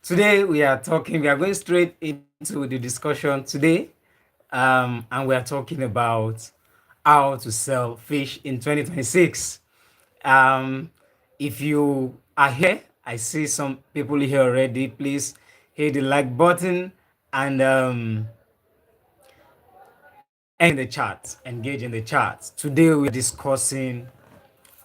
Today we are going straight into the discussion today, and we are talking about how to sell fish in 2026. Um, if you are here, I see some people here already. Please hit the like button and end the chat, engage in the chat. Today we are discussing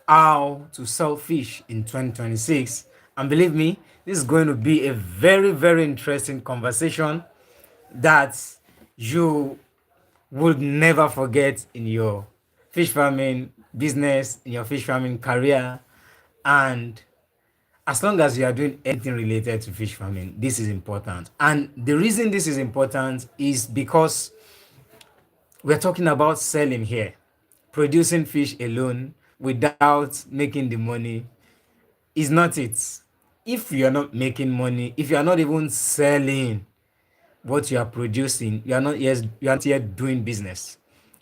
how to sell fish in 2026. And believe me, this is going to be a very, very interesting conversation that you would never forget in your fish farming business, in your fish farming career. And as long as you are doing anything related to fish farming, this is important. And the reason this is important is because we're talking about selling here. Producing fish alone without making the money is not it. If you are not making money, if you are not even selling what you are producing, you are not yet doing business.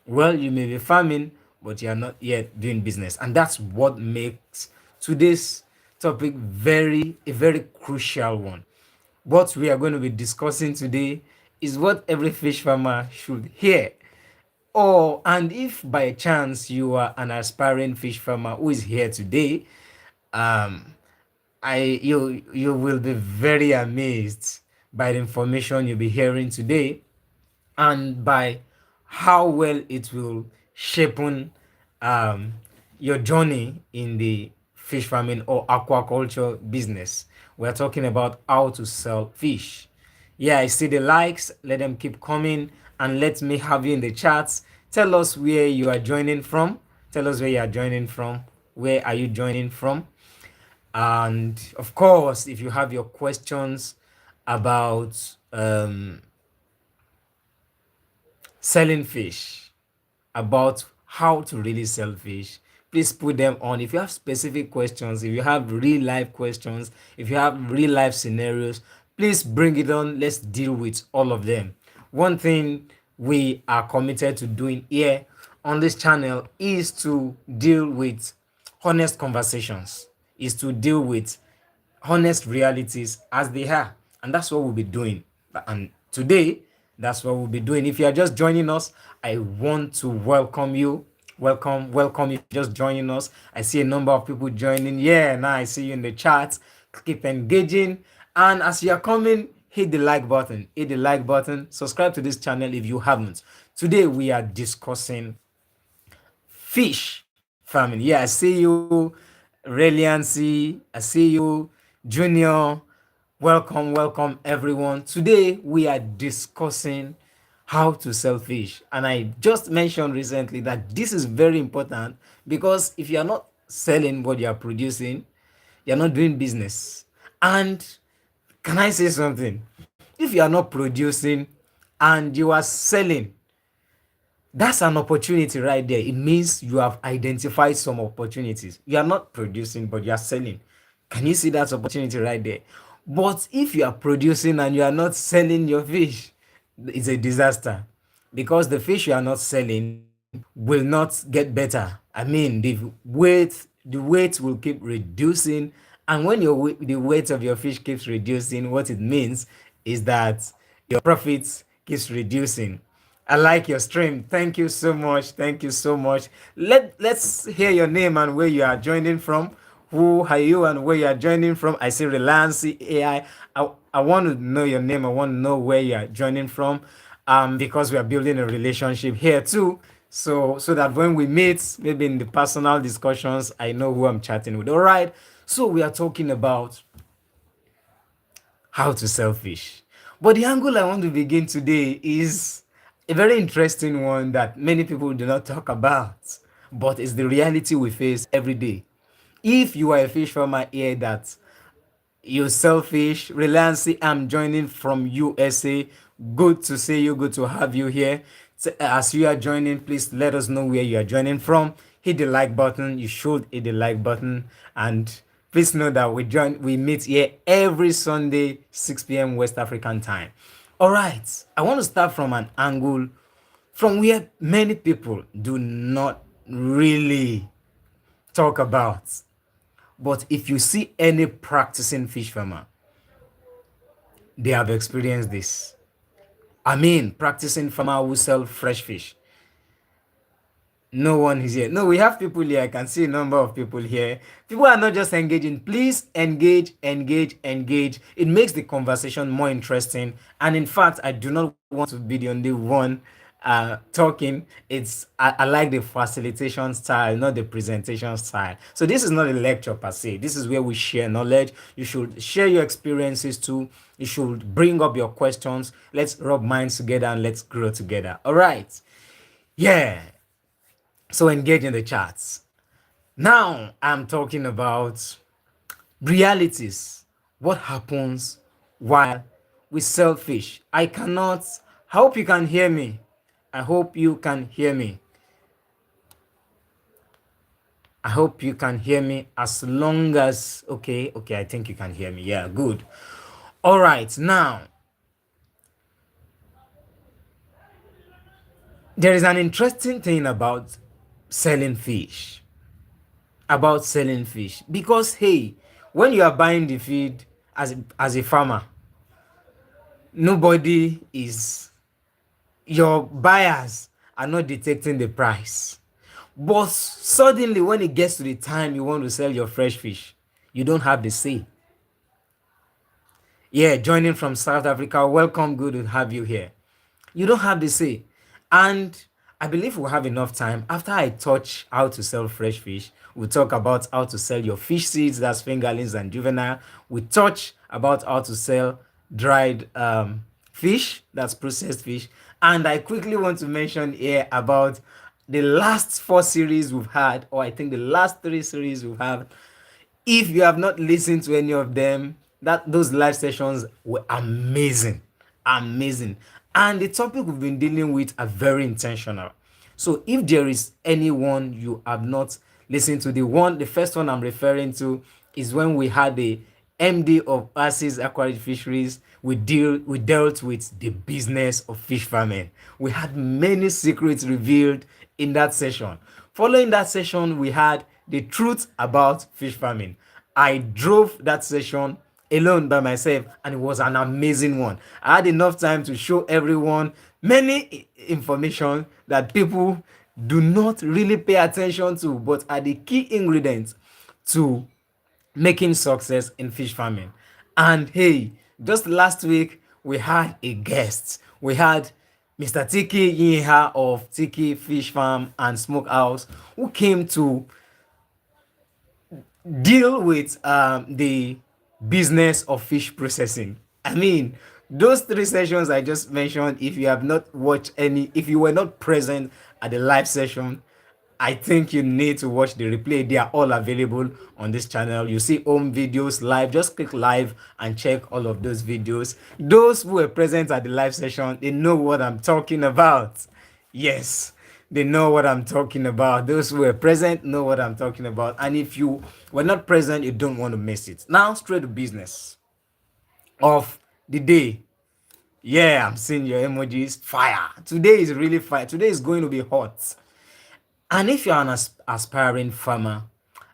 Well, you may be farming, but you are not yet doing business, and that's what makes today's topic a very crucial one. What we are going to be discussing today is what every fish farmer should hear. Oh, and if by chance you are an aspiring fish farmer who is here today, um, you will be very amazed by the information you'll be hearing today and by how well it will shape um, your journey in the fish farming or aquaculture business. We're talking about how to sell fish. Yeah, I see the likes. Let them keep coming and let me have you in the chats. Tell us where you are joining from. Tell us where you are joining from. Where are you joining from? And of course, if you have your questions about selling fish, about how to really sell fish, please put them on. If you have specific questions, if you have real life questions, if you have real life scenarios, please bring it on. Let's deal with all of them. One thing we are committed to doing here on this channel is to deal with honest conversations, is to deal with honest realities as they are. And that's what we'll be doing. And today, that's what we'll be doing. If you are just joining us, I want to welcome you. Welcome. If you're just joining us, I see a number of people joining. Yeah, now I see you in the chat. Keep engaging. And as you are coming, hit the like button. Hit the like button. Subscribe to this channel if you haven't. Today, we are discussing fish farming. Yeah, I see you, Reliancy. I see you, Junior. Welcome, everyone. Today we are discussing how to sell fish, and I just mentioned recently that this is very important because if you are not selling what you are producing, you're not doing business. And can I say something? If you are not producing and you are selling, that's an opportunity right there. It means you have identified some opportunities. You are not producing, but you are selling. Can you see that opportunity right there? But if you are producing and you are not selling your fish, it's a disaster because the fish you are not selling will not get better. I mean, the weight will keep reducing, and when the weight of your fish keeps reducing, what it means is that your profits keeps reducing. I like your stream. Thank you so much. Thank you so much. Let's hear your name and where you are joining from. Who are you and where you are joining from? I see Reliance AI. I want to know your name. I want to know where you are joining from. Because we are building a relationship here too. So that when we meet, maybe in the personal discussions, I know who I'm chatting with. All right. So we are talking about how to sell fish. But the angle I want to begin today is a very interesting one that many people do not talk about, but it's the reality we face every day. If you are a fish farmer here that you sell fish, Reliance, I'm joining from USA. Good to see you, good to have you here. So, as you are joining, please let us know where you are joining from. Hit the like button. You should hit the like button. And please know that we meet here every Sunday, 6 p.m. West African time. All right. I want to start from an angle from where many people do not really talk about. But if you see any practicing fish farmer, they have experienced this. I mean, practicing farmer who sell fresh fish. No one is here. No, we have people here. I can see a number of people here. People are not just engaging. Please engage, engage, engage. It makes the conversation more interesting. And in fact, I do not want to be the only one talking. I like the facilitation style, not the presentation style. So this is not a lecture per se. This is where we share knowledge. You should share your experiences too. You should bring up your questions. Let's rub minds together and let's grow together. All right. Yeah. So engage in the chats. Now I'm talking about realities. What happens while we sell fish? I hope you can hear me. I hope you can hear me. I hope you can hear me as long as, okay, I think you can hear me. Yeah, good. All right, now there is an interesting thing selling fish. About selling fish because hey, when you are buying the feed as a farmer, nobody is your buyers are not detecting the price. But suddenly when it gets to the time you want to sell your fresh fish, you don't have the say. Yeah, joining from South Africa, welcome, good to have you here. You don't have the say. And I believe we'll have enough time. After I touch how to sell fresh fish, we'll talk about how to sell your fish seeds, that's fingerlings and juvenile. We touch about how to sell dried fish, that's processed fish. And I quickly want to mention here about the last 4 series we've had, or I think the last 3 series we've had. If you have not listened to any of them, that those live sessions were amazing, amazing. And the topic we've been dealing with are very intentional. So if there is anyone you have not listened to, the first one I'm referring to is when we had the MD of Assis Aquatic Fisheries. We dealt with the business of fish farming. We had many secrets revealed in that session. Following that session, we had the truth about fish farming. I drove that session alone by myself and it was an amazing one. I had enough time to show everyone many information that people do not really pay attention to, but are the key ingredients to making success in fish farming. And hey, just last week we had a guest. We had Mr. Tiki Yinha of Tiki Fish Farm and Smokehouse, who came to deal with the business of fish processing. I mean, those 3 sessions I just mentioned, if you have not watched any, if you were not present at the live session, I think you need to watch the replay. They are all available on this channel. You see home videos live, just click live and check all of those videos. Those who were present at the live session, they know what I'm talking about. Yes, they know what I'm talking about. Those who were present know what I'm talking about. And if you were not present, you don't want to miss it. Now, straight to business of the day. Yeah, I'm seeing your emojis. Fire. Today is really fire. Today is going to be hot. And if you're an aspiring farmer,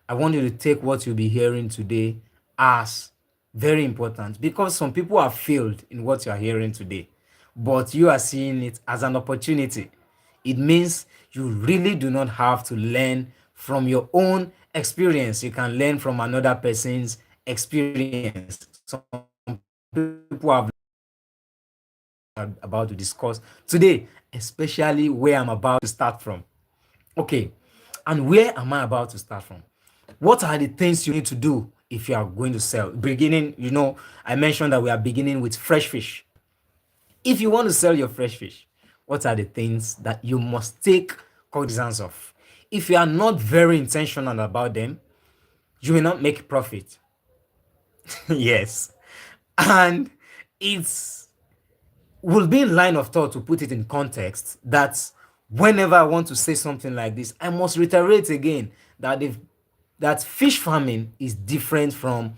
I want you to take what you'll be hearing today as very important because some people have failed in what you're hearing today, but you are seeing it as an opportunity. It means you really do not have to learn from your own experience. You can learn from another person's experience. Some people have about to discuss today, especially where I'm about to start from. Okay, and where am I about to start from? What are the things you need to do if you are going to sell? Beginning, I mentioned that we are beginning with fresh fish. If you want to sell your fresh fish, what are the things that you must take cognizance of? If you are not very intentional about them, you will not make profit. Yes. And it's will be in line of thought to put it in context that whenever I want to say something like this, I must reiterate again that that fish farming is different from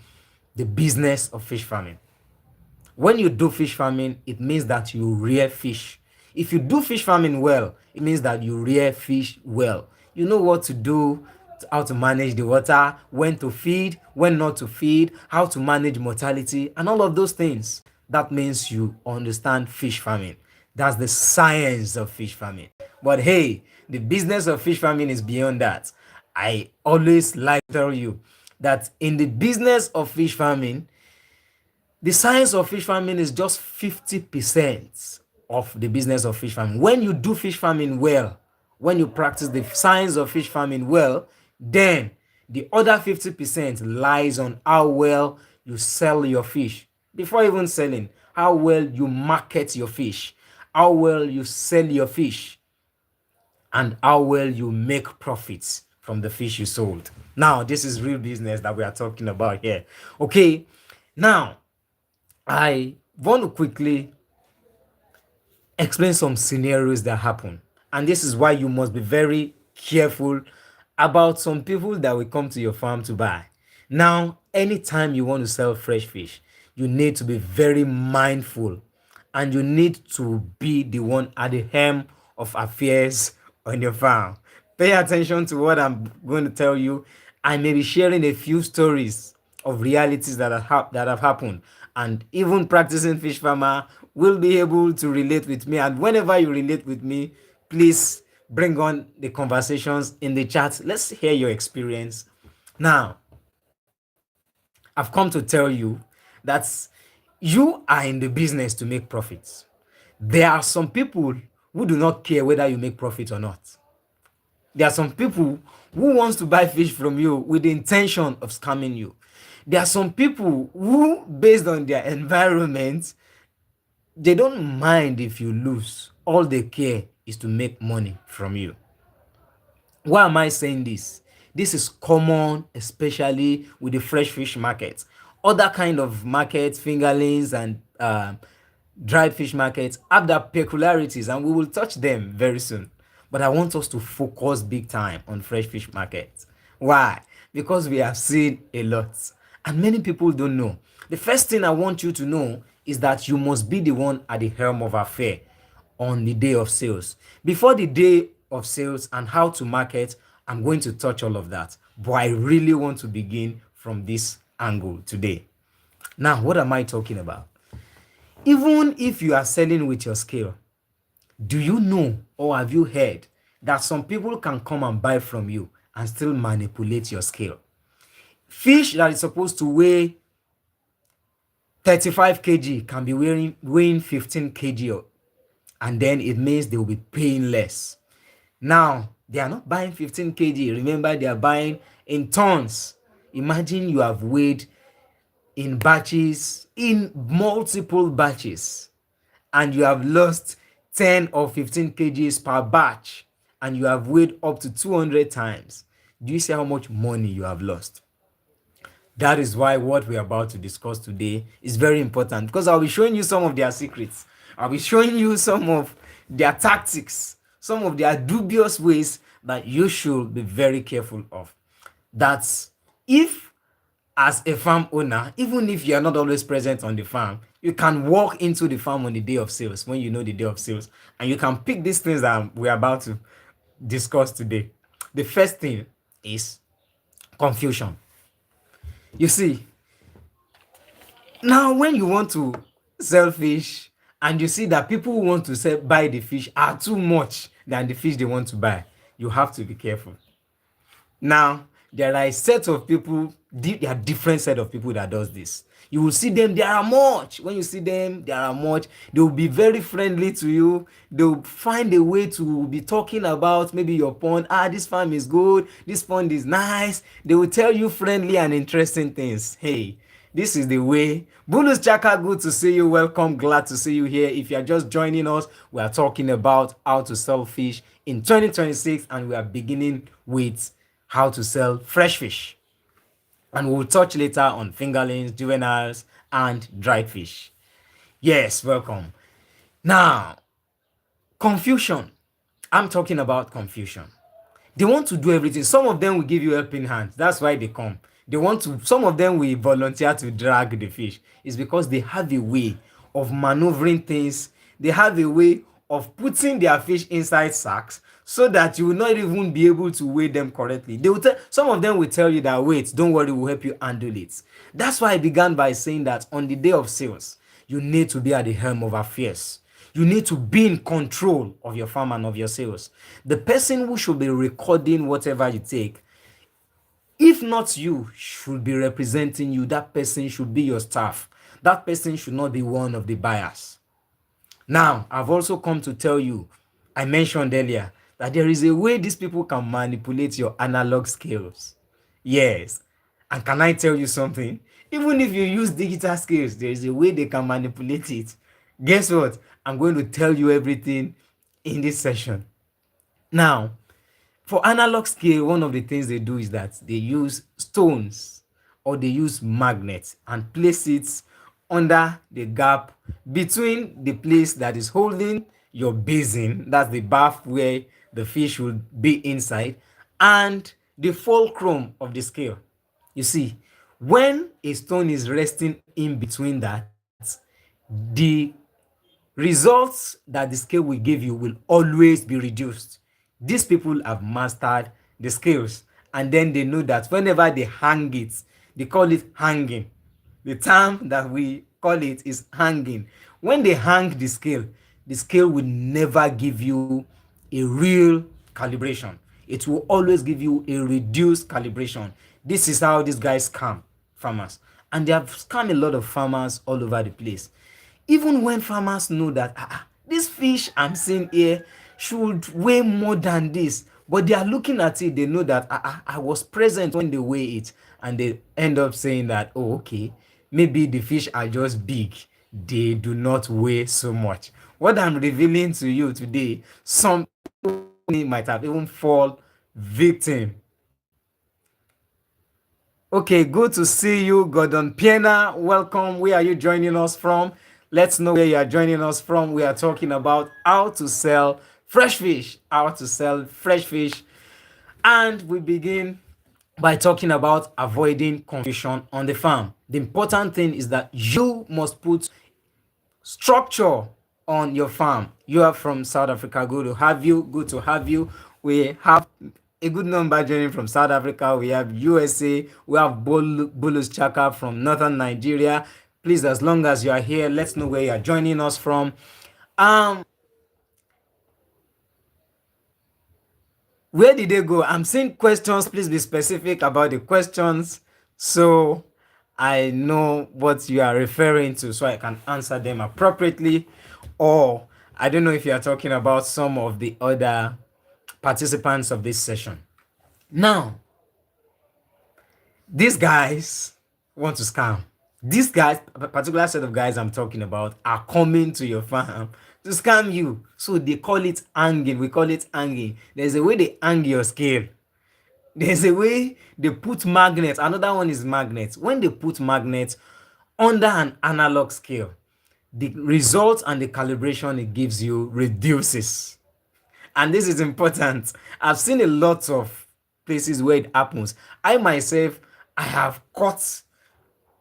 the business of fish farming. When you do fish farming, it means that you rear fish. If you do fish farming well, it means that you rear fish well. You know what to do, how to manage the water, when to feed, when not to feed, how to manage mortality, and all of those things. that means you understand fish farming. That's the science of fish farming. But hey, the business of fish farming is beyond that. I always like to tell you that in the business of fish farming, the science of fish farming is just 50% of the business of fish farming. When you do fish farming well, when you practice the science of fish farming well, then the other 50% lies on how well you sell your fish. Before even selling, how well you market your fish, how well you sell your fish, and how well you make profits from the fish you sold. Now, this is real business that we are talking about here. Okay, now I want to quickly explain some scenarios that happen. And this is why you must be very careful about some people that will come to your farm to buy. Now, anytime you want to sell fresh fish, you need to be very mindful and you need to be the one at the helm of affairs on your farm. Pay attention to what I'm going to tell you. I may be sharing a few stories of realities that have happened, and even practicing fish farmer will be able to relate with me. And whenever you relate with me, please bring on the conversations in the chat. Let's hear your experience. Now, I've come to tell you that you are in the business to make profits. There are some people who do not care whether you make profit or not. There are some people who wants to buy fish from you with the intention of scamming you. There are some people who, based on their environment, they don't mind if you lose. All they care is to make money from you. Why am I saying this? This is common, especially with the fresh fish market. Other kind of markets, fingerlings and dried fish markets have their peculiarities, and we will touch them very soon. But I want us to focus big time on fresh fish markets. Why? Because we have seen a lot, and many people don't know. The first thing I want you to know is that you must be the one at the helm of affair on the day of sales. Before the day of sales and how to market, I'm going to touch all of that. But I really want to begin from this angle today. Now, what am I talking about? Even if you are selling with your scale, do you know or have you heard that some people can come and buy from you and still manipulate your scale? Fish that is supposed to weigh 35 kg can be weighing 15 kg, and then it means they will be paying less. Now, they are not buying 15 kg. Remember, they are buying in tons. Imagine you have weighed in batches, in multiple batches, and you have lost 10 or 15 kgs per batch, and you have weighed up to 200 times. Do you see how much money you have lost? That is why what we're about to discuss today is very important, because I'll be showing you some of their secrets. I'll be showing you some of their tactics, some of their dubious ways that you should be very careful of. That's if, as a farm owner, even if you are not always present on the farm, you can walk into the farm on the day of sales, when you know the day of sales, and you can pick these things that we're about to discuss today. The first thing is confusion. You see, now when you want to sell fish and you see that people who want to buy the fish are too much than the fish they want to buy, you have to be careful. Now, there are a set of people, there are different set of people that does this. You will see them, there are much. When you see them, there are much. They will be very friendly to you. They will find a way to be talking about maybe your pond. This farm is good. This pond is nice. They will tell you friendly and interesting things. Hey, this is the way. Bulus Chaka, good to see you. Welcome. Glad to see you here. If you are just joining us, we are talking about how to sell fish in 2026, and we are beginning with how to sell fresh fish. And we'll touch later on fingerlings, juveniles, and dried fish. Yes, welcome. Now, confusion. I'm talking about confusion. They want to do everything. Some of them will give you helping hands. That's why they come. They want to, some of them will volunteer to drag the fish. It's because they have a way of maneuvering things. They have a way of putting their fish inside sacks so that you will not even be able to weigh them correctly. They will some of them will tell you that, wait, don't worry, we'll help you handle it. That's why I began by saying that on the day of sales, you need to be at the helm of affairs. You need to be in control of your farm and of your sales. The person who should be recording whatever you take, if not you, should be representing you. That person should be your staff. That person should not be one of the buyers. Now, I've also come to tell you, I mentioned earlier that there is a way these people can manipulate your analog skills. Yes. And can I tell you something? Even if you use digital skills, there is a way they can manipulate it. Guess what? I'm going to tell you everything in this session. Now, for analog scale, one of the things they do is that they use stones or they use magnets and place it under the gap between the place that is holding your basin, that's the bath where the fish will be inside, and the fulcrum of the scale. You see, when a stone is resting in between that, the results that the scale will give you will always be reduced. These people have mastered the skills, and then they know that whenever they hang it, they call it hanging. The term that we call it is hanging. When they hang the scale will never give you a real calibration. It will always give you a reduced calibration. This is how these guys scam farmers. And they have scammed a lot of farmers all over the place. Even when farmers know that this fish I'm seeing here should weigh more than this, but they are looking at it, they know that I was present when they weigh it, and they end up saying that, oh, okay, maybe the fish are just big, they do not weigh so much. What I'm revealing to you today, some people might have even fall victim. Okay, good to see you, Gordon Piena. Welcome. Where are you joining us from? Let's know where you are joining us from. We are talking about how to sell fresh fish, how to sell fresh fish. And we begin by talking about avoiding confusion on the farm. The important thing is that you must put structure on your farm. You are from South Africa. Good to have you. Good to have you. We have a good number joining from South Africa. We have USA. We have Bulus Chaka from northern Nigeria. Please, as long as you are here, let's know where you are joining us from. Where did they go? I'm seeing questions. Please be specific about the questions so I know what you are referring to so I can answer them appropriately. Or I don't know if you are talking about some of the other participants of this session. Now, these guys want to scam. These guys, a particular set of guys I'm talking about, are coming to your farm to scam you. So they call it hanging. We call it hanging. There's a way they hang your scale. There's a way they put magnets. Another one is magnets. When they put magnets under an analog scale, the results and the calibration it gives you reduces. And this is important. I've seen a lot of places where it happens. I myself, I have caught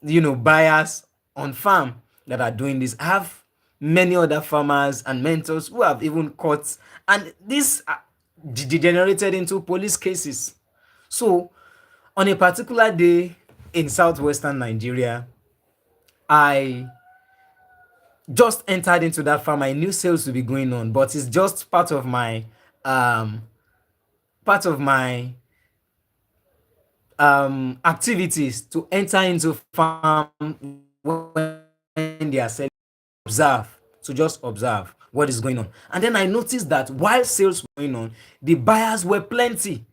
buyers on farm that are doing this. I have many other farmers and mentors who have even caught, and this degenerated into police cases. So on a particular day in southwestern Nigeria, I just entered into that farm. I knew sales would be going on, but it's just part of my activities to enter into farm when they are selling. Observe, to just observe what is going on. And then I noticed that while sales were going on, the buyers were plenty.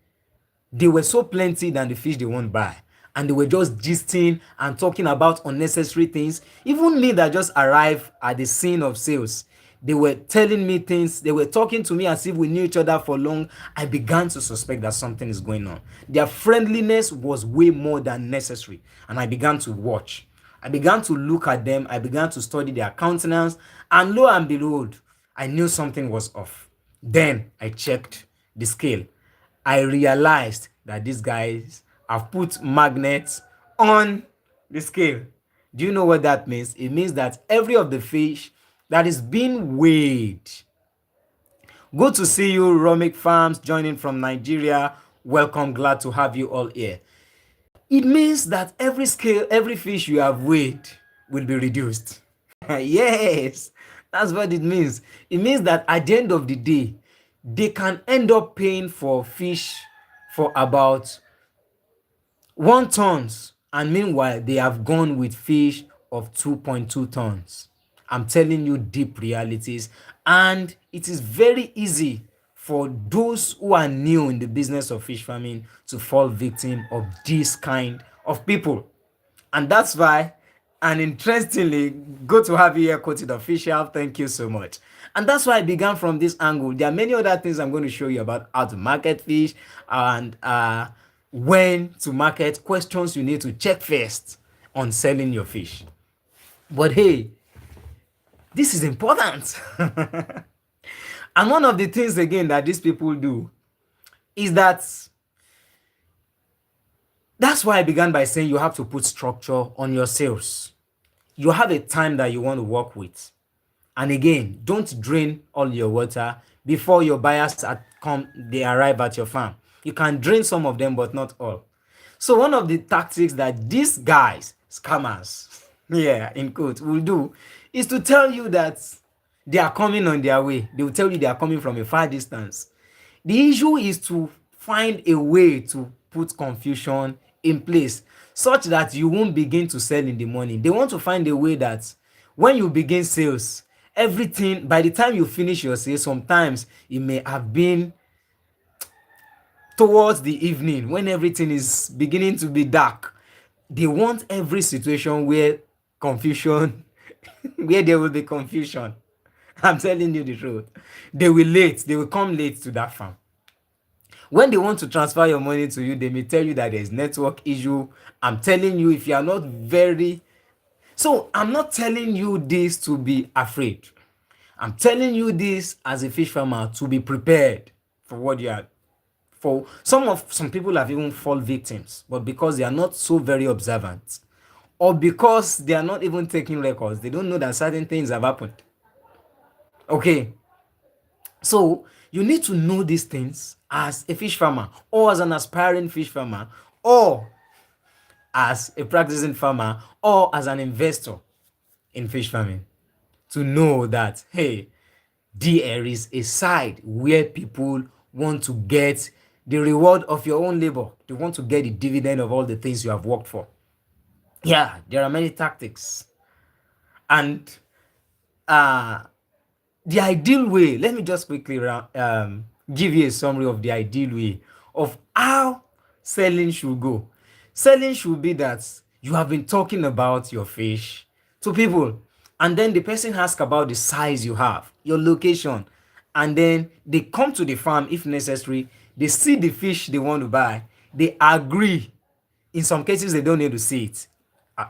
They were so plenty than the fish they won't buy. And they were just gisting and talking about unnecessary things. Even me that just arrived at the scene of sales, they were telling me things. They were talking to me as if we knew each other for long. I began to suspect that something is going on. Their friendliness was way more than necessary. And I began to watch. I began to look at them. I began to study their countenance. And lo and behold, I knew something was off. Then I checked the scale. I realized that these guys have put magnets on the scale. Do you know what that means? It means that every of the fish that is being weighed. Good to see you, Romik Farms, joining from Nigeria. Welcome, glad to have you all here. It means that every fish you have weighed will be reduced. Yes, that's what it means. It means that at the end of the day, they can end up paying for fish for about 1 tons, and meanwhile they have gone with fish of 2.2 tons. I'm telling you deep realities, and it is very easy for those who are new in the business of fish farming to fall victim of this kind of people. And that's why, and interestingly, good to have you here, Quoted Official. Thank you so much. And that's why I began from this angle. There are many other things I'm going to show you about how to market fish and when to market, questions you need to check first on selling your fish. But hey, this is important. And one of the things again that these people do is that's why I began by saying you have to put structure on your sales. You have a time that you want to work with. And again, don't drain all your water before your buyers they arrive at your farm. You can drain some of them, but not all. So one of the tactics that these guys, scammers, yeah, in quotes, will do is to tell you that they are coming on their way. They will tell you they are coming from a far distance. The issue is to find a way to put confusion in place such that you won't begin to sell in the morning. They want to find a way that when you begin sales, everything, by the time you finish your sales, sometimes it may have been towards the evening when everything is beginning to be dark. They want every situation where confusion, where there will be confusion. I'm telling you the truth. They will come late to that farm. When they want to transfer your money to you, they may tell you that there's network issue. I'm telling you, if you are not very, so I'm not telling you this to be afraid. I'm telling you this as a fish farmer to be prepared for what you are. For some people have even fall victims, but because they are not so very observant, or because they are not even taking records, they don't know that certain things have happened. Okay, so you need to know these things as a fish farmer, or as an aspiring fish farmer, or as a practicing farmer, or as an investor in fish farming, to know that hey, there is a side where people want to get the reward of your own labor. They want to get the dividend of all the things you have worked for. Yeah, there are many tactics. And uh the ideal way, let me just quickly give you a summary of the ideal way of how selling should go. Selling should be that you have been talking about your fish to people, and then the person asks about the size you have, your location, and then they come to the farm if necessary. They see the fish they want to buy, they agree. In some cases, they don't need to see it, uh,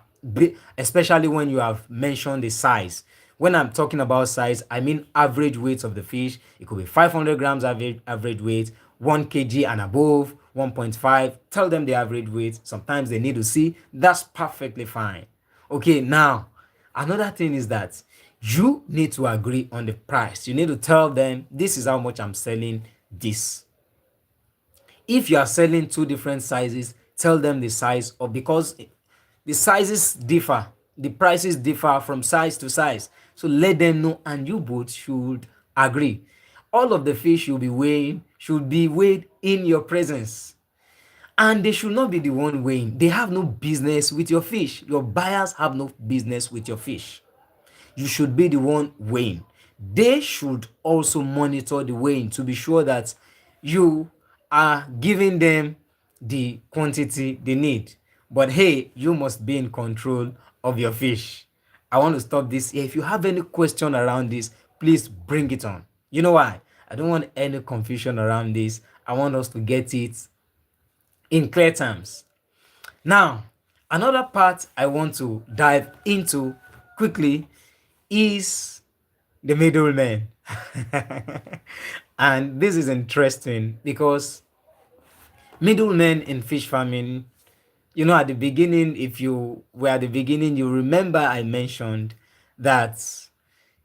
especially when you have mentioned the size. When I'm talking about size, I mean average weight of the fish. It could be 500 grams average weight, 1 kg and above, 1.5. Tell them the average weight. Sometimes they need to see. That's perfectly fine. Okay, now, another thing is that you need to agree on the price. You need to tell them, this is how much I'm selling this. If you are selling two different sizes, tell them the size, or because the sizes differ, the prices differ from size to size. So let them know, and you both should agree. All of the fish you'll be weighing should be weighed in your presence. And they should not be the one weighing. They have no business with your fish. Your buyers have no business with your fish. You should be the one weighing. They should also monitor the weighing to be sure that you are giving them the quantity they need. But hey, you must be in control of your fish. I want to stop this here. If you have any question around this, please bring it on. You know why? I don't want any confusion around this. I want us to get it in clear terms. Now, another part I want to dive into quickly is the middleman. And this is interesting because middlemen in fish farming, at the beginning, if you were at the beginning, you remember I mentioned that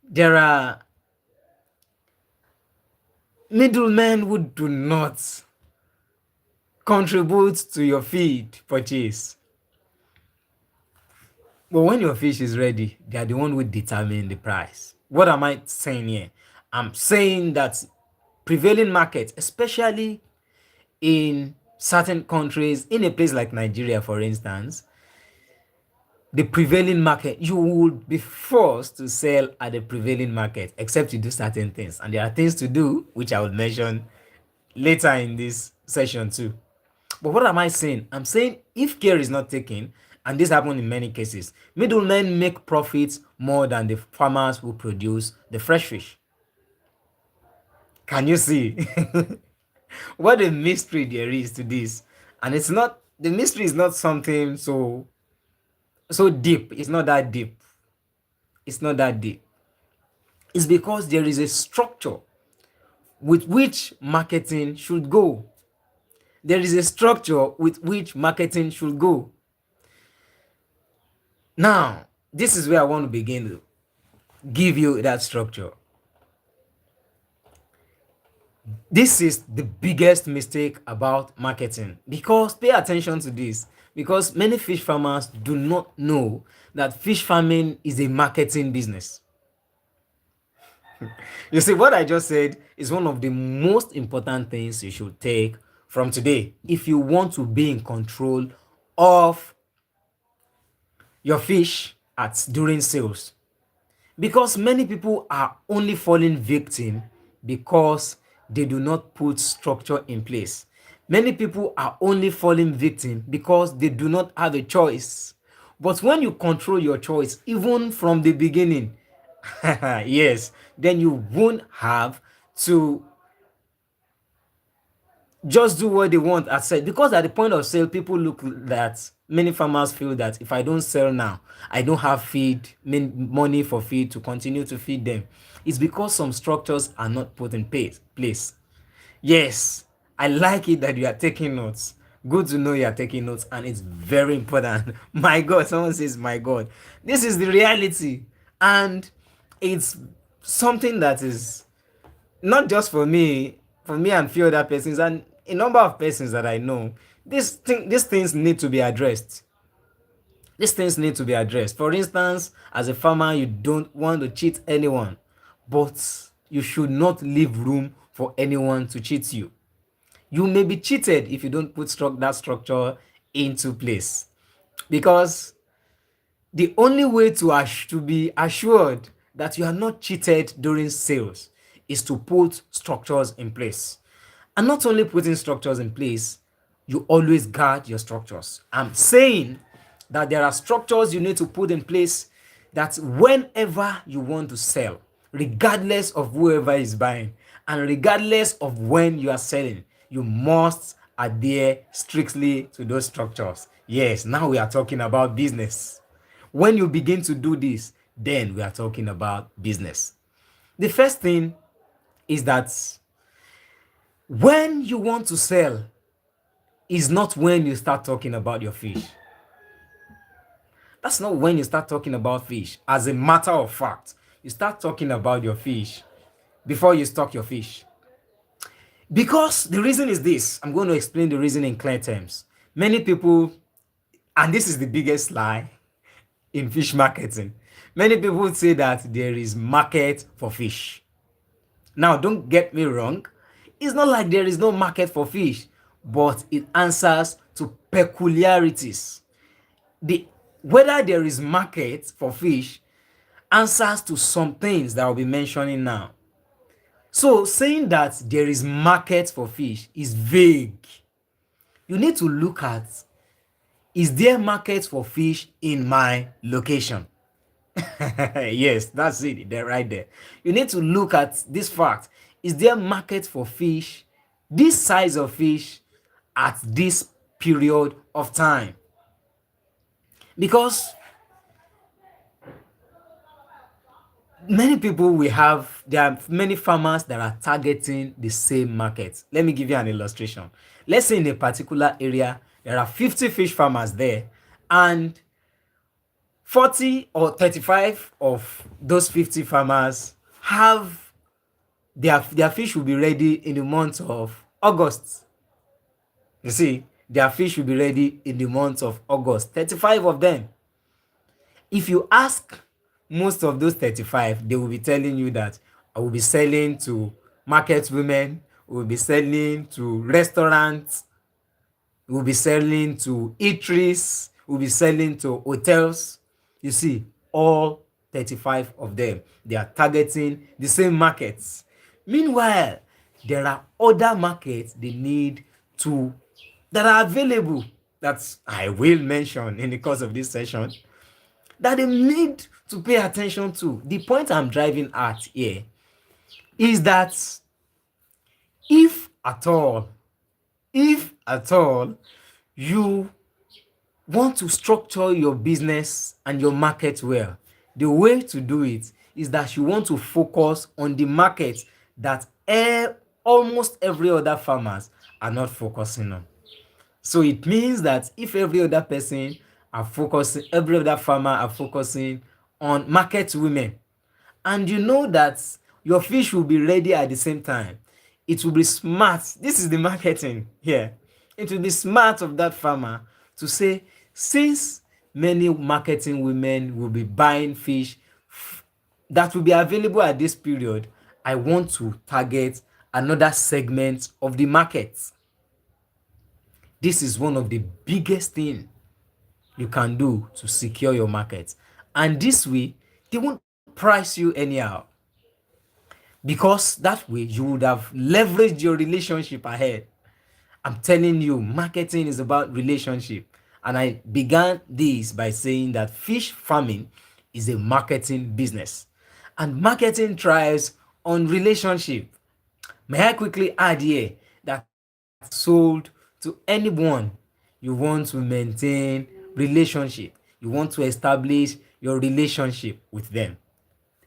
there are middlemen who do not contribute to your feed purchase. But when your fish is ready, they are the one who determine the price. What am I saying here? I'm saying that prevailing market, especially in certain countries, in a place like Nigeria, for instance, the prevailing market, you would be forced to sell at the prevailing market, except you do certain things. And there are things to do, which I will mention later in this session too. But what am I saying? I'm saying if care is not taken, and this happens in many cases, middlemen make profits more than the farmers who produce the fresh fish. Can you see what a mystery there is to this? And it's not, the mystery is not something so deep. It's not that deep. It's not that deep. It's because there is a structure with which marketing should go. There is a structure with which marketing should go. Now, this is where I want to begin to give you that structure. This is the biggest mistake about marketing, because pay attention to this, because many fish farmers do not know that fish farming is a marketing business. You see, what I just said is one of the most important things you should take from today if you want to be in control of your fish at during sales. Because many people are only falling victim because they do not put structure in place. Many people are only falling victim because they do not have a choice. But when you control your choice, even from the beginning, yes, then you won't have to just do what they want at sale. Because at the point of sale, people look that many farmers feel that if I don't sell now, I don't have money for feed to continue to feed them. It's because some structures are not put in place. Yes, I like it that you are taking notes. Good to know you are taking notes, and it's very important. My God, someone says, my God. This is the reality. And it's something that is not just for me and few other persons, and a number of persons that I know. These things need to be addressed. These things need to be addressed. For instance, as a farmer, you don't want to cheat anyone, but you should not leave room for anyone to cheat you. You may be cheated if you don't put that structure into place, because the only way to be assured that you are not cheated during sales is to put structures in place. And not only putting structures in place, you always guard your structures. I'm saying that there are structures you need to put in place, that whenever you want to sell, regardless of whoever is buying and regardless of when you are selling, you must adhere strictly to those structures. Yes, now we are talking about business. When you begin to do this, then we are talking about business. The first thing is that when you want to sell is not when you start talking about your fish. That's not when you start talking about fish. As a matter of fact, you start talking about your fish before you stock your fish. Because the reason is this. I'm going to explain the reason in clear terms. Many people, and this is the biggest lie in fish marketing, many people say that there is market for fish. Now, don't get me wrong. It's not like there is no market for fish, but it answers to peculiarities. Whether there is market for fish answers to some things that I'll be mentioning now. So saying that there is market for fish is vague. You need to look at, is there market for fish in my location? Yes, that's it. They're right there. You need to look at this fact. Is there market for fish, this size of fish, at this period of time? Because there are many farmers that are targeting the same market. Let me give you an illustration. Let's say in a particular area, there are 50 fish farmers there, and 40 or 35 of those 50 farmers have their fish will be ready in the month of August. You see, their fish will be ready in the month of August. 35 of them. If you ask most of those 35, they will be telling you that I will be selling to market women, will be selling to restaurants, will be selling to eateries, will be selling to hotels. You see, all 35 of them, they are targeting the same markets. Meanwhile, there are other markets they need to that are available that I will mention in the course of this session that they need to pay attention to. The point I'm driving at here is that if at all, if at all you want to structure your business and your market well, the way to do it is that you want to focus on the market that almost every other farmers are not focusing on. So it means that if every other person are focusing, every other farmer are focusing on market women, and you know that your fish will be ready at the same time, it will be smart. This is the marketing here. It will be smart of that farmer to say, since many marketing women will be buying fish that will be available at this period, I want to target another segment of the market. This is one of the biggest things you can do to secure your market. And this way, they won't price you anyhow, because that way you would have leveraged your relationship ahead. I'm telling you, marketing is about relationship. And I began this by saying that fish farming is a marketing business. And marketing thrives on relationship. May I quickly add here that sold to anyone you want to maintain relationship, you want to establish your relationship with them.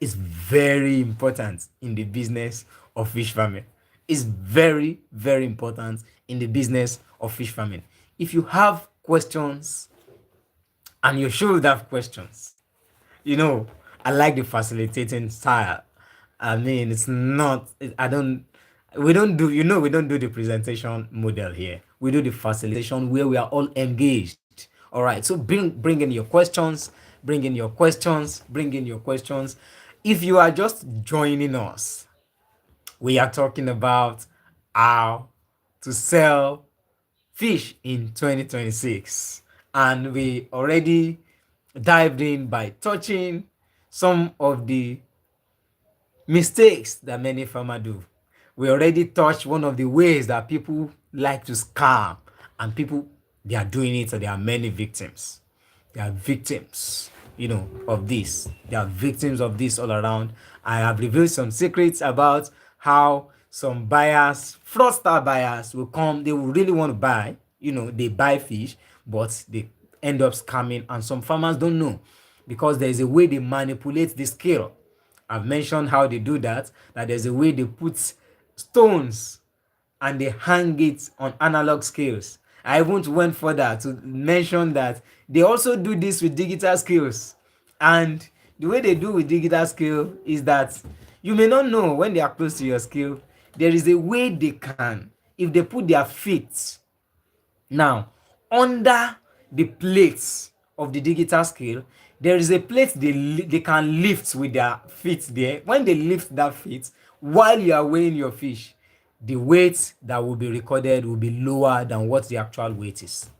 It's very important in the business of fish farming. It's very, very important in the business of fish farming. If you have questions, and you should have questions, you know, I like the facilitating style. I mean, it's not, I don't, we don't do, we don't do the presentation model here. We do the facilitation where we are all engaged. All right. So bring in your questions, bring in your questions, bring in your questions. If you are just joining us, we are talking about how to sell fish in 2026. And we already dived in by touching some of the mistakes that many farmers do. We already touched one of the ways that people like to scam, and people, they are doing it, so there are many victims. There are victims, of this. There are victims of this all around. I have revealed some secrets about how some buyers, fraudster buyers, will come. They will really want to buy. They buy fish, but they end up scamming, and some farmers don't know because there is a way they manipulate the scale. I've mentioned how they do that. That there's a way they put stones and they hang it on analog scales. I even went further to mention that they also do this with digital scales. And the way they do with digital scale is that you may not know when they are close to your scale. There is a way they can, if they put their feet now under the plates of the digital scale, there is a plate they can lift with their feet there. When they lift that feet while you are weighing your fish, the weight that will be recorded will be lower than what the actual weight is.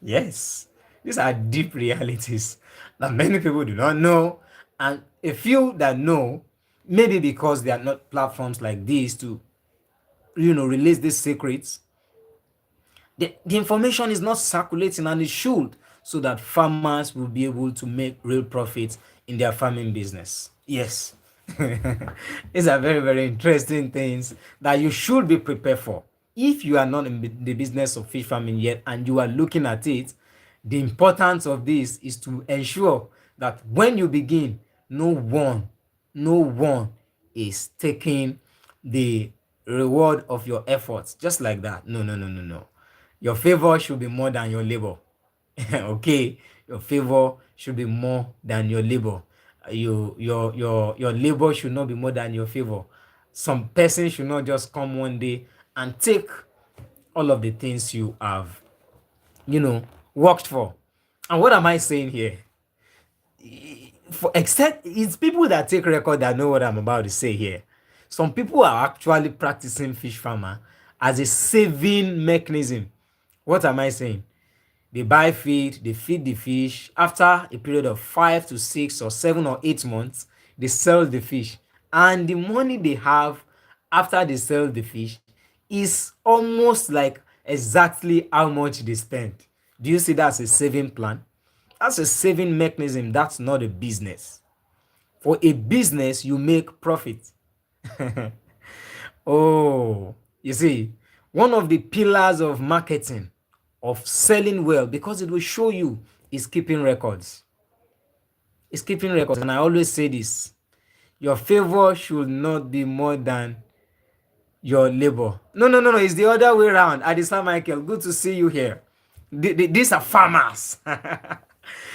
Yes, these are deep realities that many people do not know, and a few that know, maybe because there are not platforms like this to release these secrets. The information is not circulating, and it should, so that farmers will be able to make real profits in their farming business. Yes. These are very, very interesting things that you should be prepared for. If you are not in the business of fish farming yet and you are looking at it, the importance of this is to ensure that when you begin, no one is taking the reward of your efforts just like that. No, no, no, no, no. Your favor should be more than your labor. Okay, your favor should be more than your labor. Your labor should not be more than your favor. Some person should not just come one day and take all of the things you have worked for. And what am I saying here? For except it's people that take record that know what I'm about to say here. Some people are actually practicing fish farmer as a saving mechanism. What am I saying? They buy feed, they feed the fish. After a period of 5 to 6 or 7 or 8 months, they sell the fish. And the money they have after they sell the fish is almost like exactly how much they spent. Do you see that's a saving plan? That's a saving mechanism. That's not a business. For a business, you make profit. Oh, you see, one of the pillars of marketing, of selling well, because it will show you, is keeping records. It's keeping records. And I always say this: your favor should not be more than your labor. No, no, no, no. It's the other way around. Adisa Michael, good to see you here. These are farmers.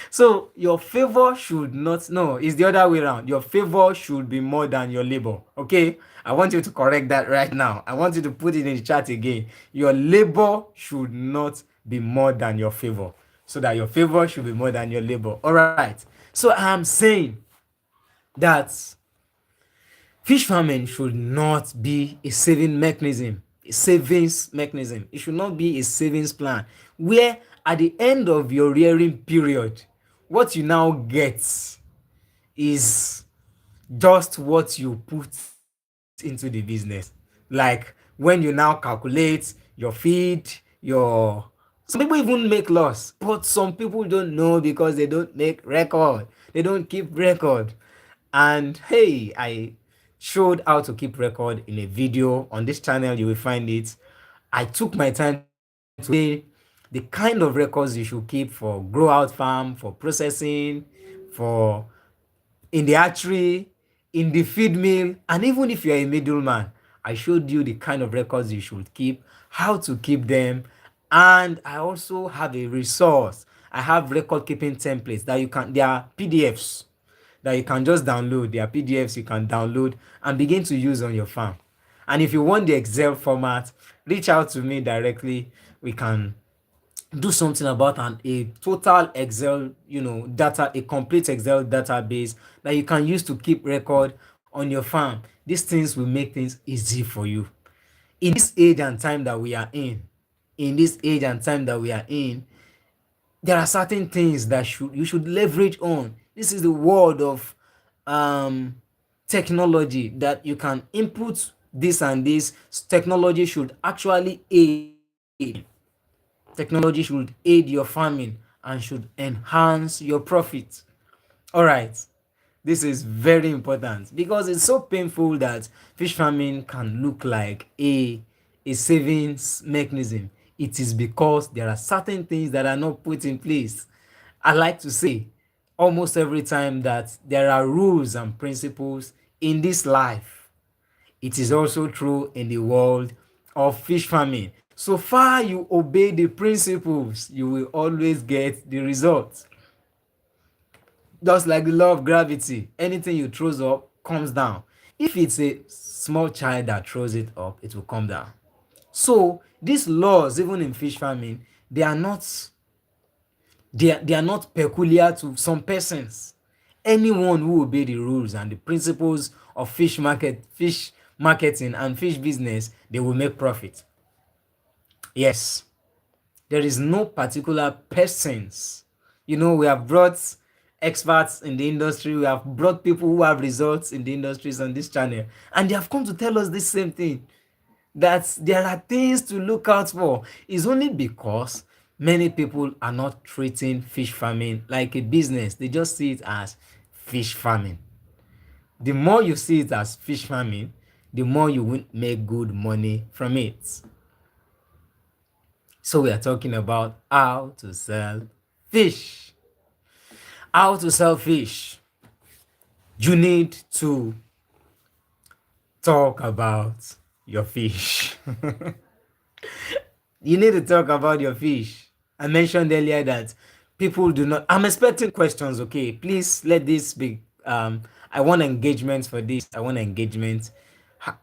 So your favor should not, no, it's the other way around. Your favor should be more than your labor. Okay? I want you to correct that right now. I want you to put it in the chat again. Your labor should not be more than your favor. So that your favor should be more than your labor. All right. So I'm saying that fish farming should not be a saving mechanism, a savings mechanism. It should not be a savings plan where at the end of your rearing period, what you now get is just what you put into the business. Like when you now calculate your feed, your some people even make loss, but some people don't know because they don't make record. They don't keep record. And hey, I showed how to keep record in a video on this channel. You will find it. I took my time to say the kind of records you should keep for grow out farm, for processing, for in the hatchery, in the feed mill, and even if you're a middleman. I showed you the kind of records you should keep, how to keep them, and I also have a resource. I have record keeping templates that you can, they are PDFs that you can just download. They are PDFs you can download and begin to use on your farm. And if you want the Excel format, reach out to me directly. We can do something about a total Excel, data, a complete Excel database that you can use to keep record on your farm. These things will make things easy for you. In this age and time that we are in this age and time that we are in, there are certain things that you should leverage on. This is the world of um technology that you can input this and this. Technology should actually aid. Technology should aid your farming and should enhance your profit. All right. This is very important because it's so painful that fish farming can look like a savings mechanism. It is because there are certain things that are not put in place. I like to say almost every time that there are rules and principles in this life. It is also true in the world of fish farming. So far you obey the principles, you will always get the results. Just like the law of gravity, anything you throws up comes down. If it's a small child that throws it up, it will come down. So these laws, even in fish farming, they are not peculiar to some persons. Anyone who obey the rules and the principles of fish marketing and fish business, they will make profit. Yes, there is no particular persons. We have brought experts in the industry, we have brought people who have results in the industries on this channel, and they have come to tell us the same thing, that there are things to look out for. It's only because many people are not treating fish farming like a business. They just see it as fish farming. The more you see it as fish farming, the more you will make good money from it. So we are talking about how to sell fish. How to sell fish. You need to talk about your fish. You need to talk about your fish. I mentioned earlier that people do not. I'm expecting questions, okay? Please let this be. I want engagement for this. I want engagement. How,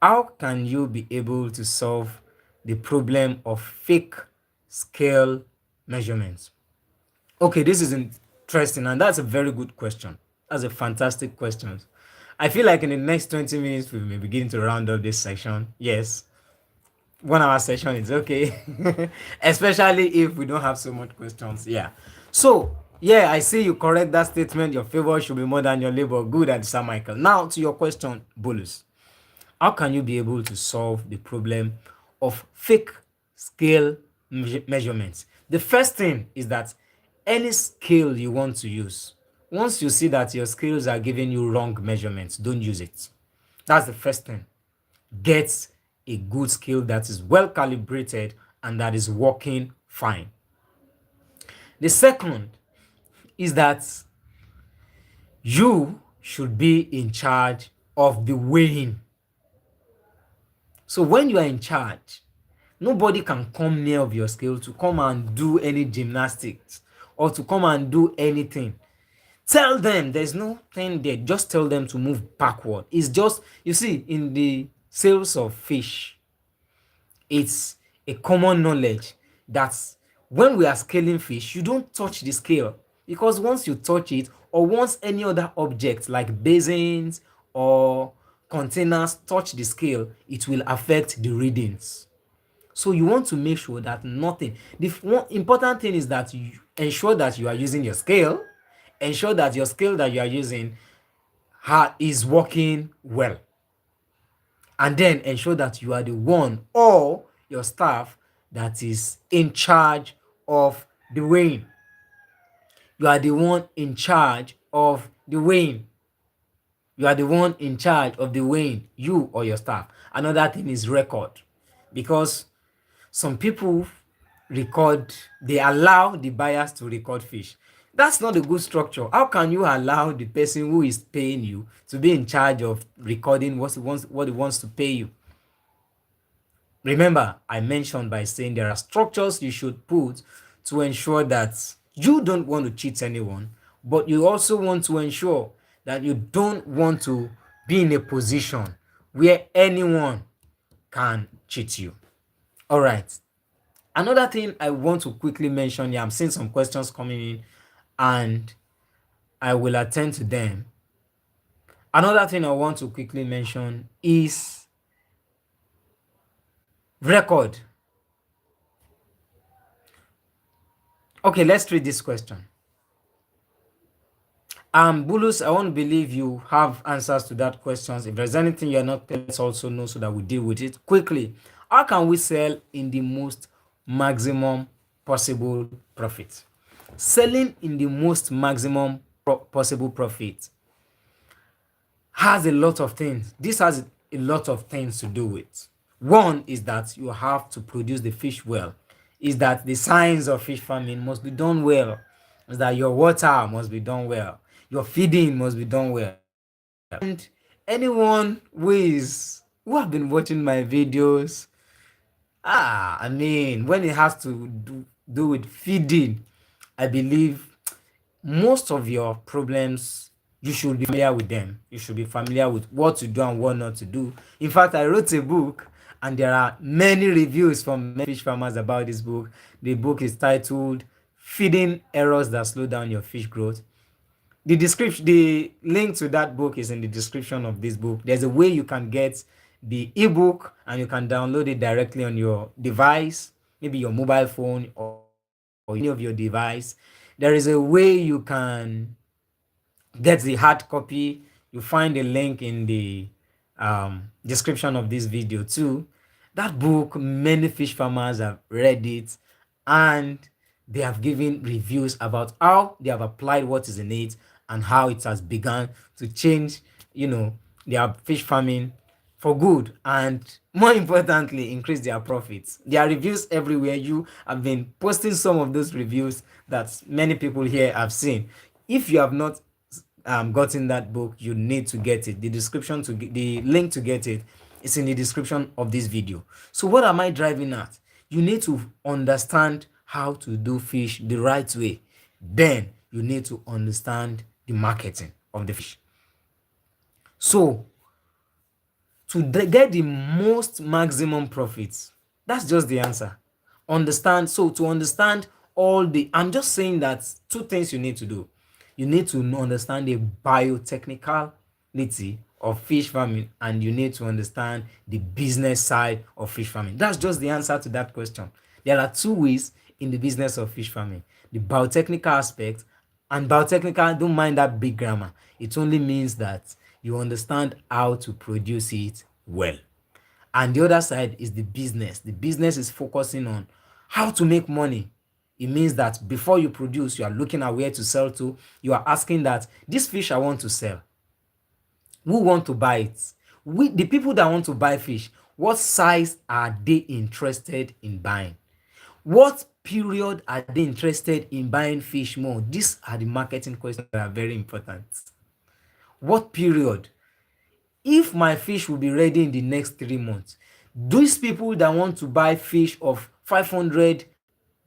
how can you be able to solve the problem of fake scale measurements? Okay, this is interesting, and that's a very good question. That's a fantastic question. I feel like in the next 20 minutes we may begin to round up this section. Yes, 1 hour session is okay, especially if we don't have so much questions. Yeah. So, yeah, I see you correct that statement. Your favor should be more than your labor. Good at Sir Michael. Now to your question, Bolus. How can you be able to solve the problem of fake scale measurements? The first thing is that any scale you want to use, once you see that your scales are giving you wrong measurements, don't use it. That's the first thing. Get a good scale that is well calibrated and that is working fine. The second is that you should be in charge of the weighing. So when you are in charge, nobody can come near of your scale to come and do any gymnastics or to come and do anything. Tell them there's nothing there. Just tell them to move backward. It's just, you see, in the sales of fish, it's a common knowledge that when we are scaling fish, you don't touch the scale, because once you touch it, or once any other object like basins or containers touch the scale, it will affect the readings. So you want to make sure that nothing. The one important thing is that you ensure that you are using your scale. Ensure that your scale that you are using is working well, and then ensure that you are the one or your staff that is in charge of the weighing. You are the one in charge of the weighing. You are the one in charge of the weighing, you or your staff. Another thing is record, because some people record, they allow the buyers to record fish. That's not a good structure. How can you allow the person who is paying you to be in charge of recording what he wants to pay you? Remember, I mentioned by saying there are structures you should put to ensure that you don't want to cheat anyone, but you also want to ensure that you don't want to be in a position where anyone can cheat you. All right. Another thing I want to quickly mention here, I'm seeing some questions coming in and I will attend to them. Another thing I want to quickly mention is record. Okay, let's read this question. Bulus, I won't believe you have answers to that questions. If there's anything you're not, let's also know so that we deal with it quickly. How can we sell in the most maximum possible profit? Selling in the most maximum possible profit has a lot of things. This has a lot of things to do with. One is that you have to produce the fish well. Is that the science of fish farming must be done well. Is that your water must be done well. Your feeding must be done well. And anyone who have been watching my videos, I mean, when it has to do with feeding, I believe most of your problems, you should be familiar with them. You should be familiar with what to do and what not to do. In fact, I wrote a book and there are many reviews from many fish farmers about this book. The book is titled Feeding Errors That Slow Down Your Fish Growth. The link to that book is in the description of this book. There's a way you can get the ebook and you can download it directly on your device, maybe your mobile phone or any of your device. There is a way you can get the hard copy. You find a link in the description of this video too. That book, many fish farmers have read it and they have given reviews about how they have applied what is in it and how it has begun to change, their fish farming for good, and more importantly, increase their profits. There are reviews everywhere. You have been posting some of those reviews that many people here have seen. If you have not gotten that book, you need to get it. The link to get it is in the description of this video. So what am I driving at? You need to understand how to do fish the right way. Then you need to understand the marketing of the fish. So to get the most maximum profits, that's just the answer. To understand all the, I'm just saying that two things you need to do. You need to understand the biotechnicality of fish farming, and you need to understand the business side of fish farming. That's just the answer to that question. There are two ways in the business of fish farming: the biotechnical aspect, and biotechnical, don't mind that big grammar. It only means that you understand how to produce it well. And the other side is the business. The business is focusing on how to make money. It means that before you produce, you are looking at where to sell to. You are asking that this fish I want to sell, who want to buy it? The people that want to buy fish, what size are they interested in buying? What period are they interested in buying fish more? These are the marketing questions that are very important. What period? If my fish will be ready in the next 3 months, these people that want to buy fish of 500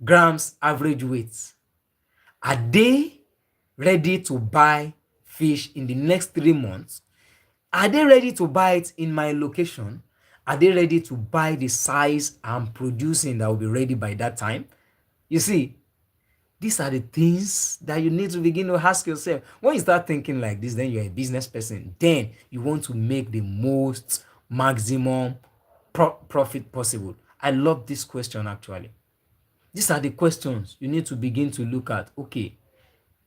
grams average weight, are they ready to buy fish in the next 3 months? Are they ready to buy it in my location? Are they ready to buy the size I'm producing that will be ready by that time? You see, these are the things that you need to begin to ask yourself. When you start thinking like this, then you're a business person. Then you want to make the most maximum profit possible. I love this question actually. These are the questions you need to begin to look at. Okay,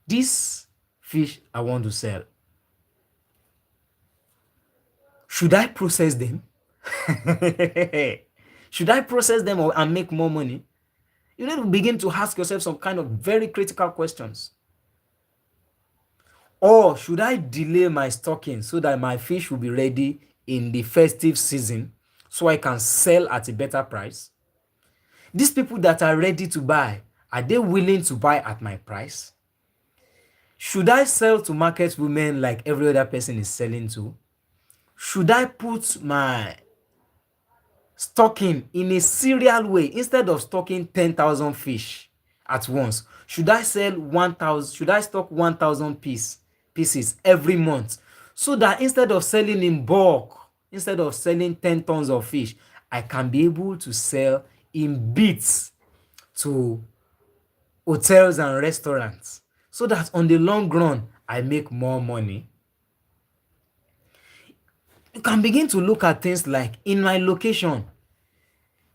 this fish I want to sell, should I process them? Should I process them and make more money? You need to begin to ask yourself some kind of very critical questions. Or should I delay my stocking so that my fish will be ready in the festive season so I can sell at a better price? These people that are ready to buy, are they willing to buy at my price? Should I sell to market women like every other person is selling to? Should I put my stocking in a serial way instead of stocking 10,000 fish at once? Should I sell 1,000? Should I stock 1,000 pieces every month, so that instead of selling in bulk, instead of selling 10 tons of fish, I can be able to sell in bits to hotels and restaurants, so that on the long run I make more money? You can begin to look at things like, in my location,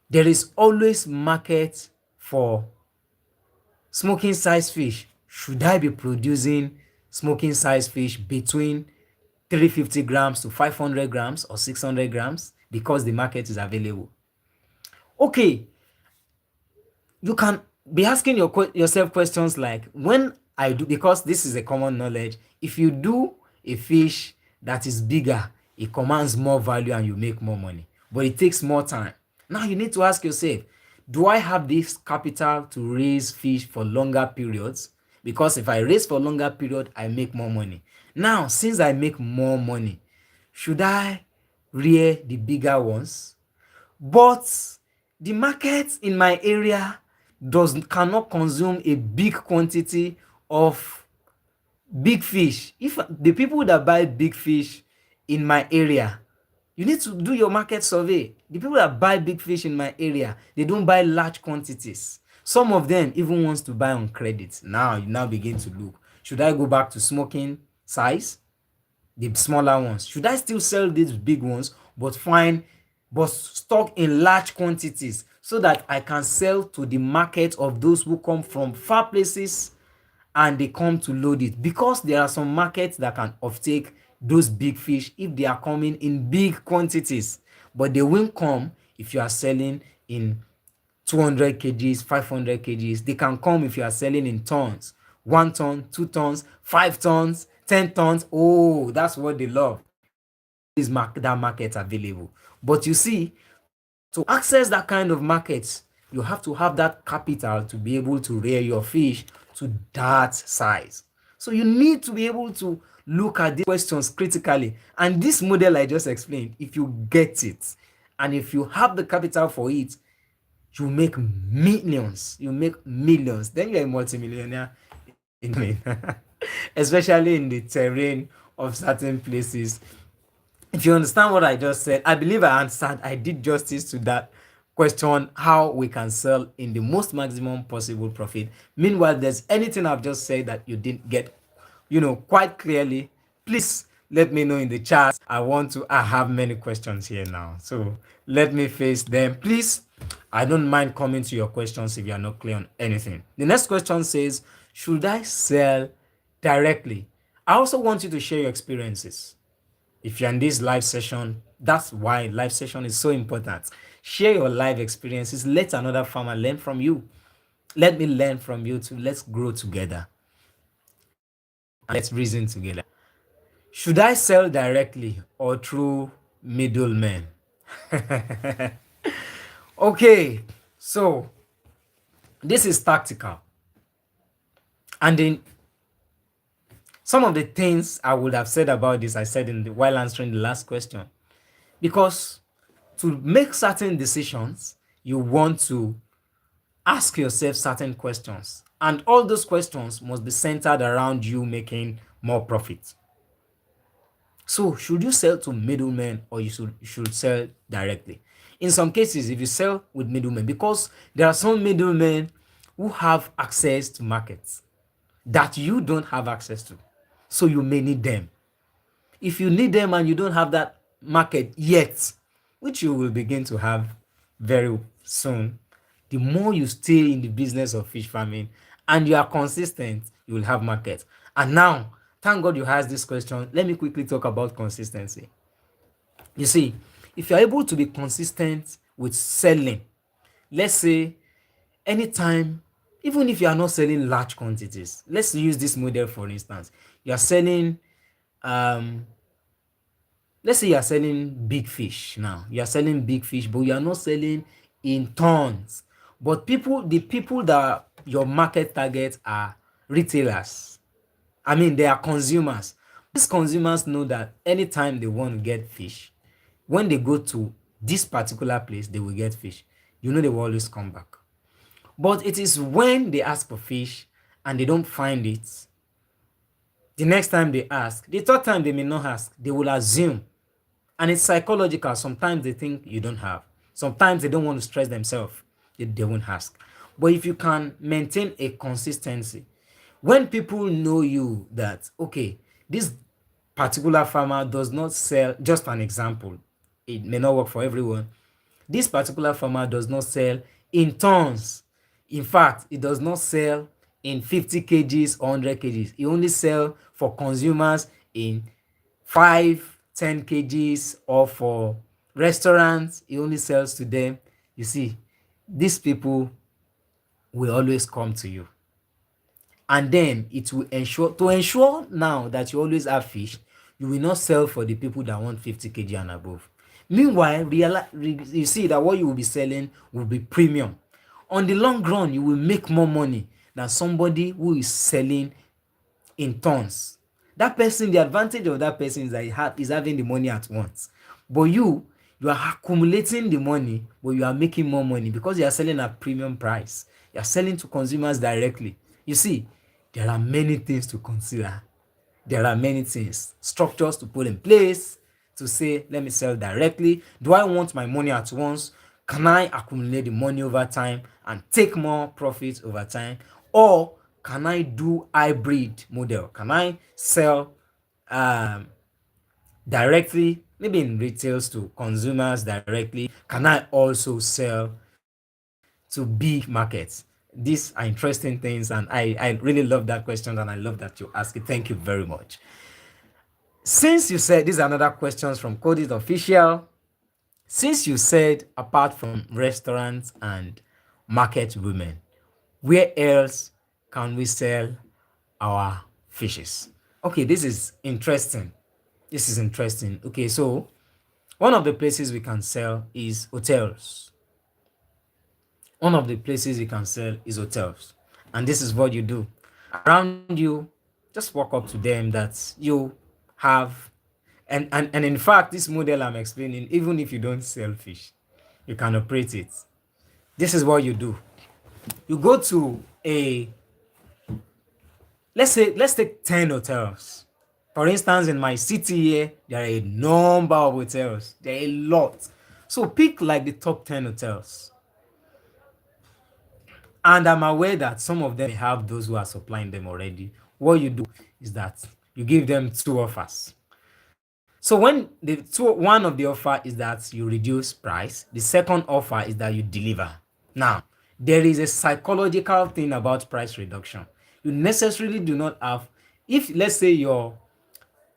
there is always market for smoking size fish. Should I be producing smoking size fish between 350 grams to 500 grams or 600 grams because the market is available? Okay, you can be asking yourself questions like, when I do, because this is a common knowledge, if you do a fish that is bigger, it commands more value and you make more money, but it takes more time. Now you need to ask yourself, do I have this capital to raise fish for longer periods? Because if I raise for longer period, I make more money. Now, since I make more money, should I rear the bigger ones? But the market in my area cannot consume a big quantity of big fish. If the people that buy big fish in my area, you need to do your market survey. The people that buy big fish in my area, they don't buy large quantities. Some of them even wants to buy on credit. Now you now begin to look, should I go back to smoking size, the smaller ones? Should I still sell these big ones but stock in large quantities so that I can sell to the market of those who come from far places and they come to load it? Because there are some markets that can offtake those big fish if they are coming in big quantities, but they won't come if you are selling in 200 kgs, 500 kgs. They can come if you are selling in tons, 1 ton, 2 tons, 5 tons, 10 tons. Oh, that's what they love. That market available. But you see, to access that kind of market, you have to have that capital to be able to rear your fish to that size. So you need to be able to look at these questions critically. And this model I just explained, if you get it, and if you have the capital for it, you make millions. You make millions. Then you're a multimillionaire. Especially in the terrain of certain places. If you understand what I just said, I believe I answered, I did justice to that question how we can sell in the most maximum possible profit. Meanwhile, there's anything I've just said that you didn't get, quite clearly, please let me know in the chat. I have many questions here now, so let me face them, please. I don't mind coming to your questions if you are not clear on anything. The next question says, should I sell directly? I also want you to share your experiences. If you're in this live session, that's why live session is so important. Share your live experiences. Let another farmer learn from you. Let me learn from you too. Let's grow together and let's reason together. Should I sell directly or through middlemen? Okay, so this is tactical. And in some of the things I would have said about this, I said while answering the last question. Because to make certain decisions, you want to ask yourself certain questions. And all those questions must be centered around you making more profit. So, should you sell to middlemen or you should sell directly? In some cases, if you sell with middlemen, because there are some middlemen who have access to markets that you don't have access to. So, you may need them. If you need them and you don't have that market yet, which you will begin to have very soon, the more you stay in the business of fish farming and you are consistent, you will have market. And now, thank God you asked this question. Let me quickly talk about consistency. You see, if you're able to be consistent with selling, let's say anytime, even if you are not selling large quantities, let's use this model for instance. You are selling um let's say you are selling big fish now. You are selling big fish, but you are not selling in tons. But the people that your market target are retailers. I mean, they are consumers. These consumers know that anytime they want to get fish, when they go to this particular place, they will get fish. They will always come back. But it is when they ask for fish and they don't find it, the next time they ask, the third time they may not ask, they will assume. And it's psychological. Sometimes they think you don't have. Sometimes they don't want to stress themselves. They won't ask. But if you can maintain a consistency, when people know you that, okay, this particular farmer does not sell, just an example, it may not work for everyone. This particular farmer does not sell in tons. In fact, it does not sell in 50 kgs or 100 kgs. It only sells for consumers in 5, 10 kgs, or for restaurants, it only sells to them. You see, these people will always come to you. And then it will ensure now that you always have fish, you will not sell for the people that want 50 kg and above. Meanwhile, you see that what you will be selling will be premium. On the long run, you will make more money than somebody who is selling in tons. That person, the advantage of that person is that is having the money at once. But you are accumulating the money, but you are making more money because you are selling at premium price. You are selling to consumers directly. You see, there are many things to consider. There are many things, structures to put in place to say, let me sell directly. Do I want my money at once? Can I accumulate the money over time and take more profits over time? Or can I do hybrid model? Can I sell directly, maybe in retails to consumers directly? Can I also sell to big markets? These are interesting things, and I really love that question, and I love that you ask it. Thank you very much. Since you said, these are another questions from Codit Official. Since you said apart from restaurants and market women, where else can we sell our fishes? Okay, this is interesting. This is interesting. Okay, so one of the places we can sell is hotels. One of the places you can sell is hotels. And this is what you do. Around you, just walk up to them that you have, and in fact, this model I'm explaining, even if you don't sell fish, you can operate it. This is what you do. You go to let's take 10 hotels. For instance, in my city here, there are a number of hotels. There are a lot. So pick like the top 10 hotels. And I'm aware that some of them have those who are supplying them already. What you do is that you give them two offers. So when one of the offer is that you reduce price, the second offer is that you deliver. Now, there is a psychological thing about price reduction. You necessarily do not have, if let's say your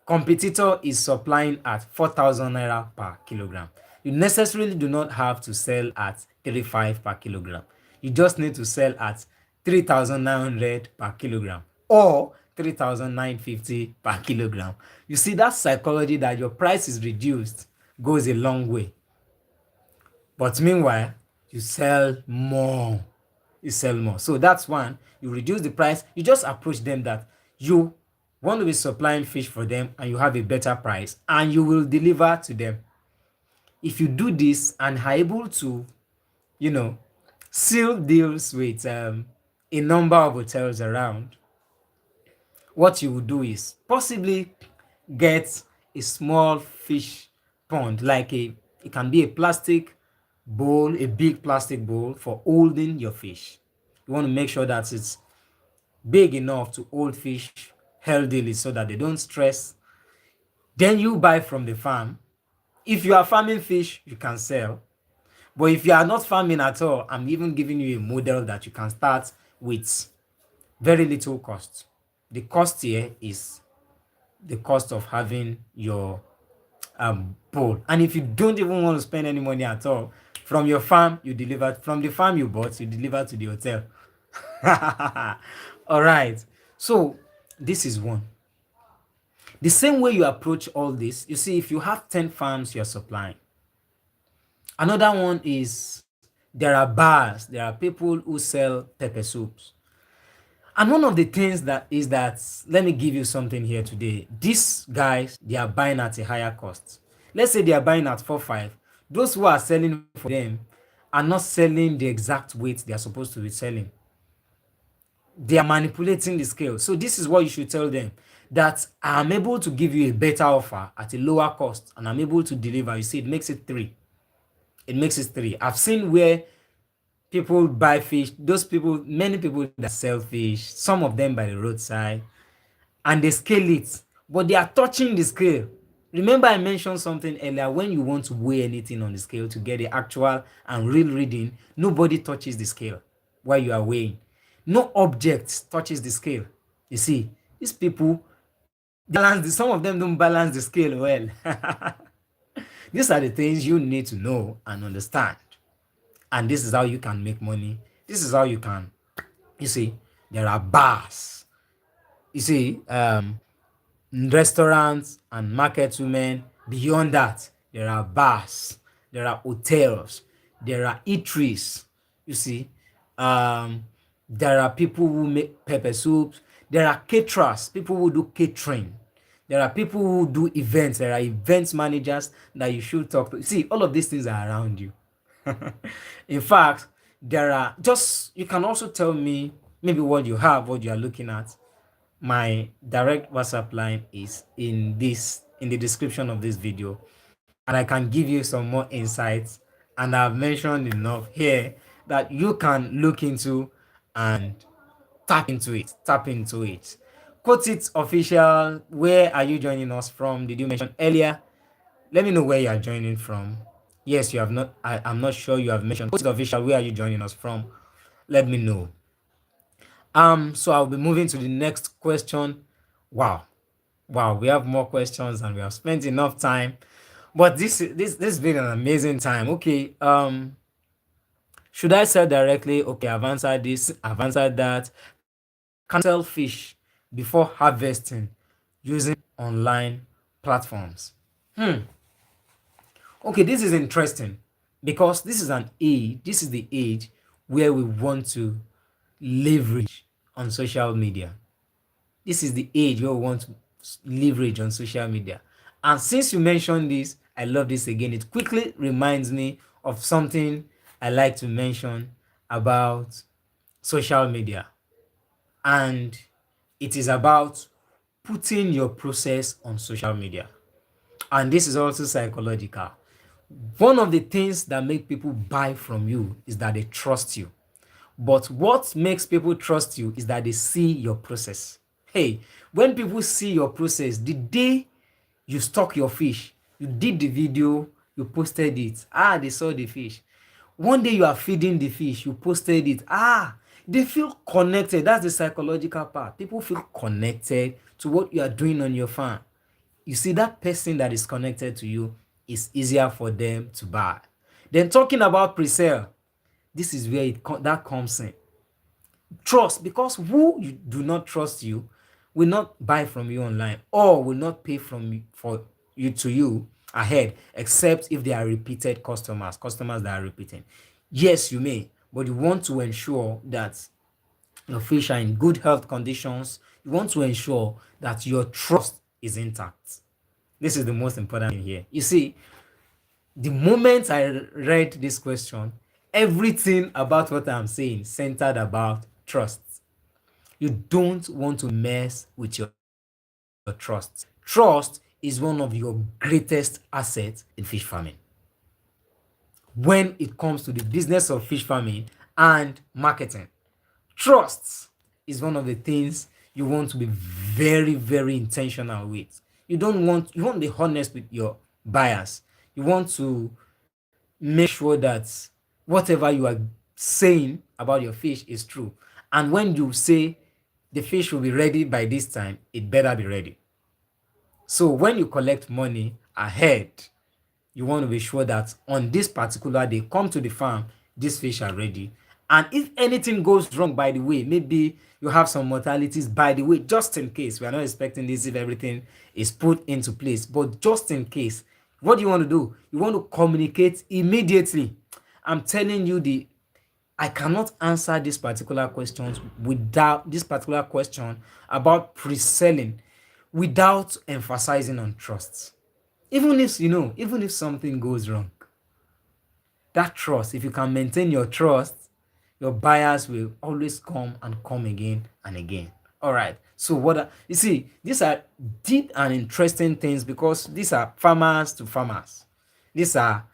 competitor is supplying at 4,000 naira per kilogram, you necessarily do not have to sell at 35 per kilogram. You just need to sell at 3,900 per kilogram or 3,950 per kilogram. You see, that psychology that your price is reduced goes a long way. But meanwhile, you sell more. You sell more. So that's one. You reduce the price. You just approach them that you want to be supplying fish for them and you have a better price and you will deliver to them. If you do this and are able to, you know, seal deals with a number of hotels around, what you will do is possibly get a small fish pond, like it can be a plastic bowl, a big plastic bowl for holding your fish. You want to make sure that it's big enough to hold fish healthily so that they don't stress. Then you buy from the farm. If you are farming fish, you can sell. But if you are not farming at all, I'm even giving you a model that you can start with very little cost. The cost here is the cost of having your bowl. And if you don't even want to spend any money at all, from your farm, you deliver, from the farm you bought, you deliver to the hotel. All right. So this is one. The same way you approach all this, you see, if you have 10 farms you're supplying, another one is there are bars, there are people who sell pepper soups. And one of the things that is that, let me give you something here today. These guys, they are buying at a higher cost. Let's say they are buying at 4-5. Those who are selling for them are not selling the exact weight they are supposed to be selling. They are manipulating the scale. So this is what you should tell them, that I'm able to give you a better offer at a lower cost and I'm able to deliver. You see, it makes it three. It makes it three. I've seen where people buy fish, those people, many people that sell fish, some of them by the roadside, and they scale it, but they are touching the scale. Remember, I mentioned something earlier, when you want to weigh anything on the scale to get the actual and real reading, nobody touches the scale while you are weighing. No object touches the scale. You see, these people balance, some of them don't balance the scale well. These are the things you need to know and understand. And this is how you can make money. This is how you can, you see, there are bars. You see, restaurants and market women. Beyond that, there are bars, there are hotels, there are eateries. You see, there are people who make pepper soups, there are caterers, people who do catering, there are people who do events, there are events managers that you should talk to. See, all of these things are around you. In fact, there are just, you can also tell me maybe what you have, what you are looking at. My direct WhatsApp line is in the description of this video, and I can give you some more insights. And I've mentioned enough here that you can look into and tap into it. Tap into it. Quote it official. Where are you joining us from? Did you mention earlier? Let me know where you are joining from. Yes, you have not. I'm not sure you have mentioned. Quote it official. Where are you joining us from? Let me know. So I'll be moving to the next question. Wow. Wow, we have more questions and we have spent enough time. But this has been an amazing time. Okay. Should I sell directly? Okay, I've answered this, I've answered that. Can I sell fish before harvesting using online platforms? Okay, this is interesting because this is the age where we want to leverage on social media. This is the age where we want to leverage on social media. And since you mentioned this, I love this again. It quickly reminds me of something I like to mention about social media. And it is about putting your process on social media. And this is also psychological. One of the things that make people buy from you is that they trust you. But what makes people trust you is that they see your process. Hey, when people see your process, the day you stock your fish, you did the video, you posted it. Ah, they saw the fish. One day you are feeding the fish, you posted it. Ah, they feel connected. That's the psychological part. People feel connected to what you are doing on your farm. You see, that person that is connected to you is easier for them to buy. Then talking about pre-sale, this is where that comes in. Trust, because who you do not trust you will not buy from you online or will not pay from you for you to you ahead, except if they are repeated customers that are repeating. Yes, you may, but you want to ensure that your fish are in good health conditions. You want to ensure that your trust is intact. This is the most important thing here. You see, the moment I read this question, everything about what I'm saying centered about trust. You don't want to mess with your trust. Trust is one of your greatest assets in fish farming. When it comes to the business of fish farming and marketing, trust is one of the things you want to be very, very intentional with. You want to be honest with your buyers. You want to make sure that whatever you are saying about your fish is true. And when you say the fish will be ready by this time, it better be ready. So when you collect money ahead, you want to be sure that on this particular day, come to the farm, these fish are ready. And if anything goes wrong, by the way, maybe you have some mortalities, by the way, just in case, we are not expecting this if everything is put into place, but just in case, what do you want to do? You want to communicate immediately. I'm telling you, I cannot answer this particular question about pre-selling without emphasizing on trust. Even if something goes wrong, that trust, if you can maintain your trust, your buyers will always come and come again and again. All right. So you see, these are deep and interesting things because these are farmers to farmers. These are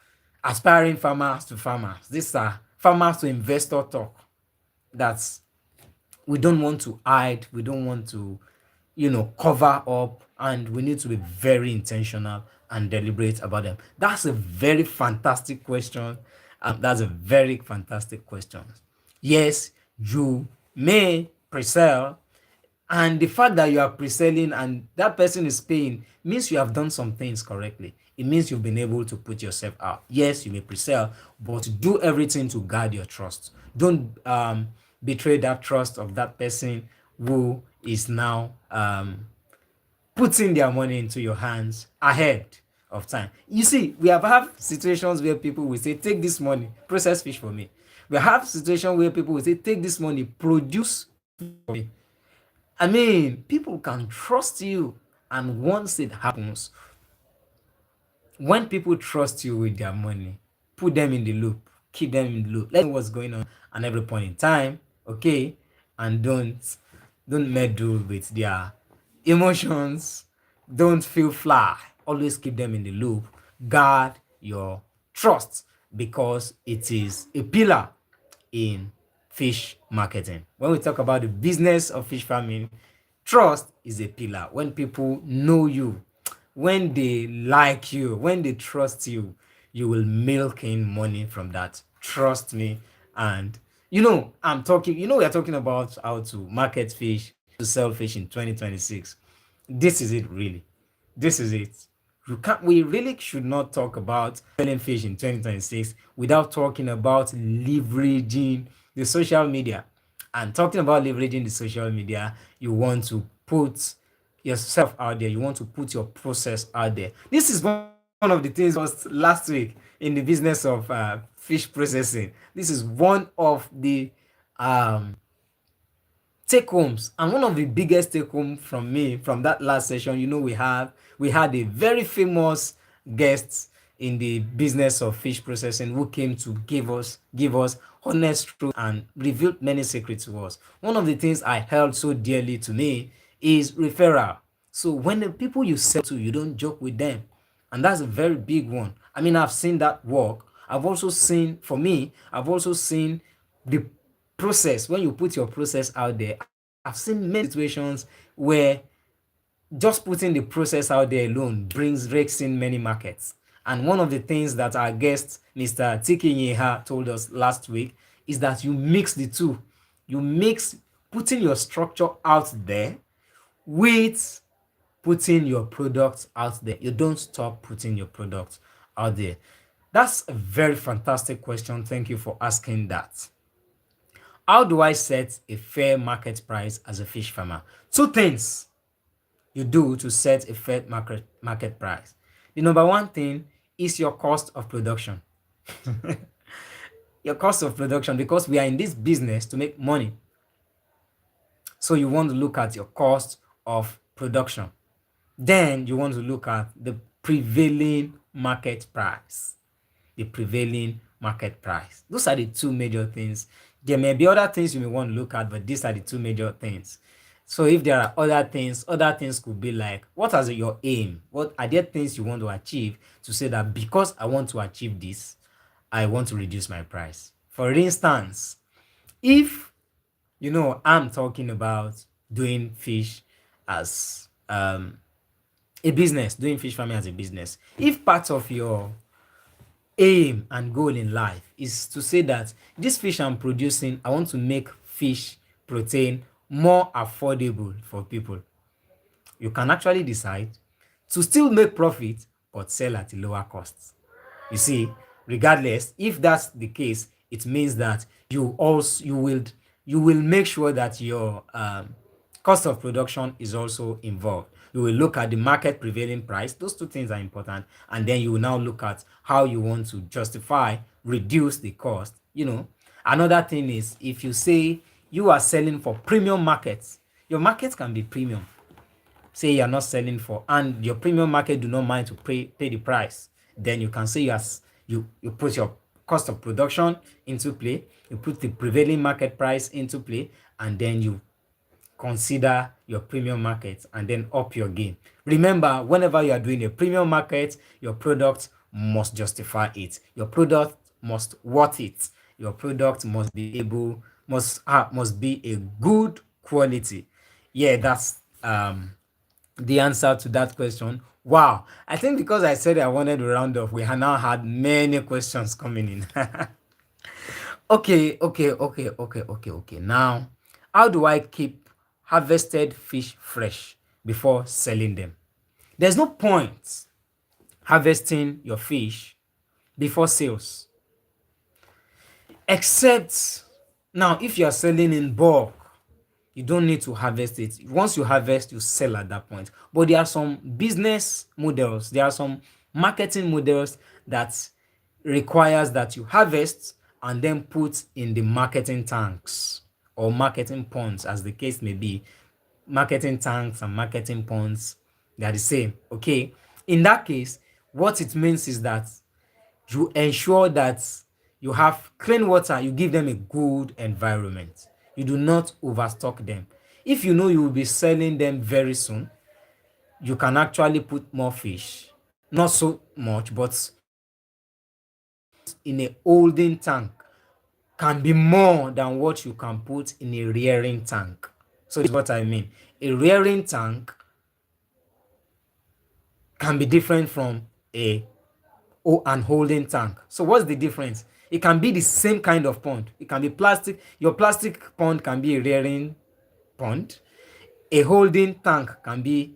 aspiring farmers to farmers. These are farmers to investor talk. That's We don't want to hide, we don't want to cover up, and we need to be very intentional and deliberate about them. That's a very fantastic question. That's a very fantastic question. Yes, you may pre-sell, and the fact that you are pre-selling and that person is paying means you have done some things correctly. It means you've been able to put yourself out. Yes, you may pre-sell, but do everything to guard your trust. Don't betray that trust of that person who is now putting their money into your hands ahead of time. You see, we have had situations where people will say, take this money, process fish for me. We have situations where people will say, take this money, produce for me. I mean, people can trust you. And once it happens, when people trust you with their money, put them in the loop, keep them in the loop, let them know what's going on at every point in time, okay? And don't meddle with their emotions. Don't feel fly. Always keep them in the loop. Guard your trust because it is a pillar in fish marketing. When we talk about the business of fish farming, trust is a pillar. When people know you, when they like you, when they trust you, you will milk in money from that. Trust me. And we are talking about how to market fish, to sell fish in 2026. This is it, really. This is it. We really should not talk about selling fish in 2026 without talking about leveraging the social media. And talking about leveraging the social media, you want to put yourself out there, you want to put your process out there. This is one of the things was last week in the business of fish processing. This is one of the um take homes, and one of the biggest take home from me from that last session, we had a very famous guest in the business of fish processing who came to give us honest truth and revealed many secrets to us. One of the things I held so dearly to me is referral. So when the people you sell to, you don't joke with them. And that's a very big one. I mean, I've seen that work. I've also seen, for me, I've also seen the process. When you put your process out there, I've seen many situations where just putting the process out there alone rakes in many markets. And one of the things that our guest, Mr. Tiki Nyeha, told us last week is that you mix the two. You mix putting your structure out there with putting your product out there. You don't stop putting your product out there. That's a very fantastic question. Thank you for asking that. How do I set a fair market price as a fish farmer? Two things you do to set a fair market price. The number one thing is your cost of production. Your cost of production, because we are in this business to make money. So you want to look at your cost of production. Then you want to look at the prevailing market price. The prevailing market price. Those are the two major things. There may be other things you may want to look at, but these are the two major things. So if there are other things could be like, what is your aim? What are there things you want to achieve to say that because I want to achieve this, I want to reduce my price? For instance, if I'm talking about doing fish as a business, doing fish farming as a business. If part of your aim and goal in life is to say that this fish I'm producing, I want to make fish protein more affordable for people, you can actually decide to still make profit but sell at a lower cost. You see, regardless, if that's the case, it means that you will make sure that your cost of production is also involved. You will look at the market prevailing price. Those two things are important. And then you will now look at how you want to justify, reduce the cost. Another thing is, if you say you are selling for premium markets, your market can be premium. Say you're not selling for, and your premium market do not mind to pay the price, then you can say you put your cost of production into play, you put the prevailing market price into play, and then you consider your premium market and then up your game. Remember, whenever you are doing a premium market, your product must justify it. Your product must worth it. Your product must be a good quality. Yeah, that's the answer to that question. Wow. I think because I said I wanted to round off, we have now had many questions coming in. Okay. Now, how do I keep harvested fish fresh before selling them? There's no point harvesting your fish before sales, except now if you are selling in bulk, you don't need to harvest it. Once you harvest, you sell at that point. But there are some business models, there are some marketing models that requires that you harvest and then put in the marketing tanks or marketing ponds, as the case may be. Marketing tanks and marketing ponds, they are the same. Okay. In that case, what it means is that you ensure that you have clean water, you give them a good environment. You do not overstock them. If you know you will be selling them very soon, you can actually put more fish. Not so much, but in a holding tank can be more than what you can put in a rearing tank. So this is what I mean. A rearing tank can be different from an holding tank. So what's the difference? It can be the same kind of pond. It can be plastic. Your plastic pond can be a rearing pond. A holding tank can be,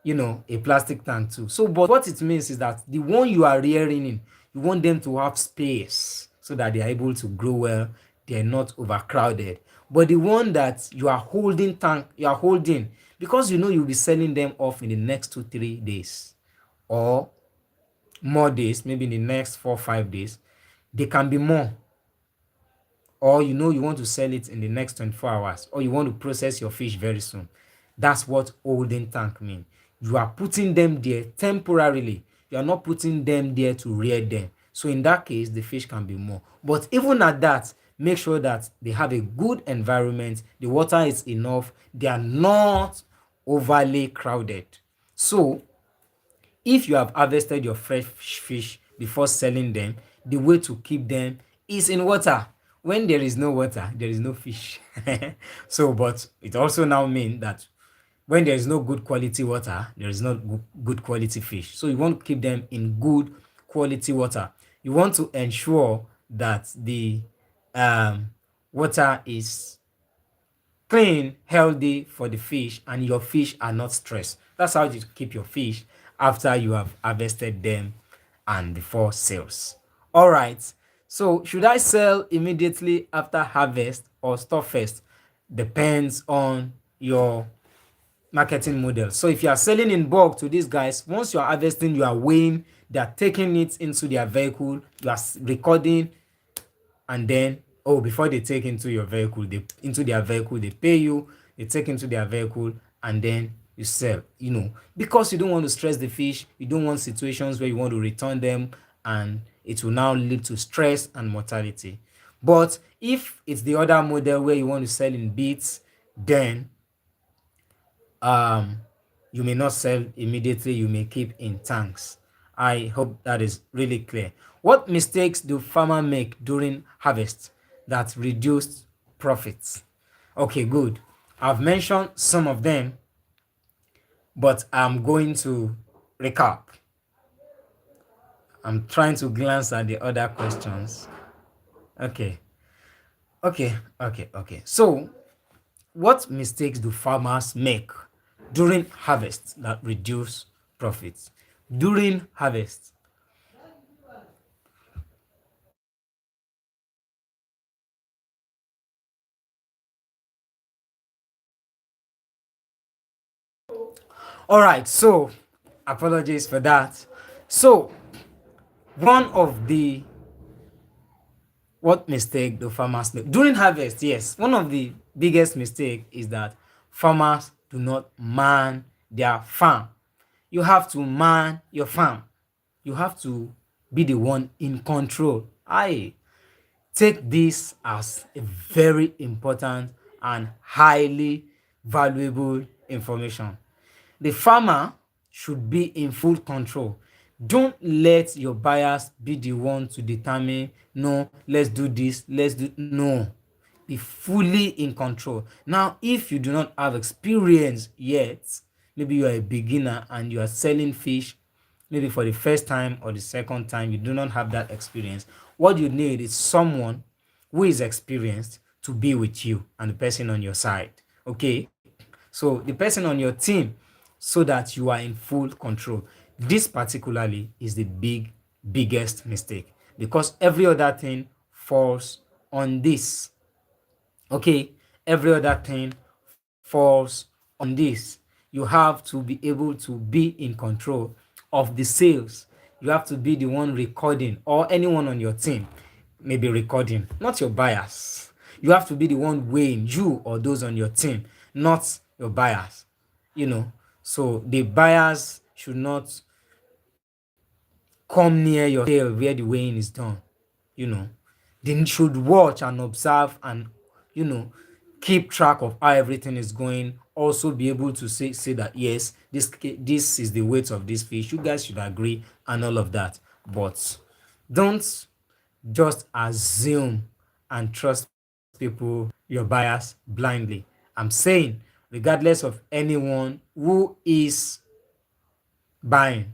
a plastic tank too. So, but what it means is that the one you are rearing in, you want them to have space so that they are able to grow well. They are not overcrowded. But the one that you are holding because you'll be selling them off in the next 2-3 days or more days, maybe in the next 4-5 days, they can be more. Or you want to sell it in the next 24 hours, or you want to process your fish very soon. That's what holding tank mean. You are putting them there temporarily. You are not putting them there to rear them. So in that case, the fish can be more. But even at that, make sure that they have a good environment, the water is enough, they are not overly crowded. So If you have harvested your fresh fish before selling them, the way to keep them is in water. When there is no water, there is no fish. So, but it also now means that when there is no good quality water, there is not good quality fish. So you want to keep them in good quality water. You want to ensure that the um, water is clean, healthy for the fish, and your fish are not stressed. That's how you keep your fish after you have harvested them and before sales. All right. So, should I sell immediately after harvest or store first? Depends on your marketing model. So, if you are selling in bulk to these guys, once you are harvesting, you are weighing, they are taking it into their vehicle, you are recording, and then before they take into your vehicle, they into their vehicle, they pay you, they take into their vehicle, and then you sell, because you don't want to stress the fish, you don't want situations where you want to return them and it will now lead to stress and mortality. But if it's the other model where you want to sell in bits, then um you may not sell immediately, you may keep in tanks. I hope that is really clear. What mistakes do farmer make during harvest that reduce profits? Okay, good. I've mentioned some of them, but I'm going to recap. I'm trying to glance at the other questions. Okay, okay. So what mistakes do farmers make during harvest that reduce profits? During harvest. All right, so apologies for that. So, one of the what mistake do farmers make during harvest? Yes, one of the biggest mistake is that farmers do not man their farm. You have to man your farm. You have to be the one in control. I take this as a very important and highly valuable information. The farmer should be in full control. Don't let your buyers be the one to determine, no, let's do this, let's do no. Be fully in control. Now, if you do not have experience yet, maybe you are a beginner and you are selling fish maybe for the first time or the second time, you do not have that experience. What you need is someone who is experienced to be with you and the person on your side. Okay, so the person on your team, so that you are in full control. This particularly is the biggest mistake, because every other thing falls on this. Okay, every other thing falls on this. You have to be able to be in control of the sales. You have to be the one recording, or anyone on your team may be recording, not your buyers. You have to be the one weighing, you or those on your team, not your buyers. you know so the buyers should not come near your tail where the weighing is done. you know they should watch and observe and you know keep track of how everything is going. Also be able to say that yes, this is the weight of this fish, you guys should agree, and all of that. But don't just assume and trust people, your buyers, blindly. I'm saying, regardless of anyone who is buying,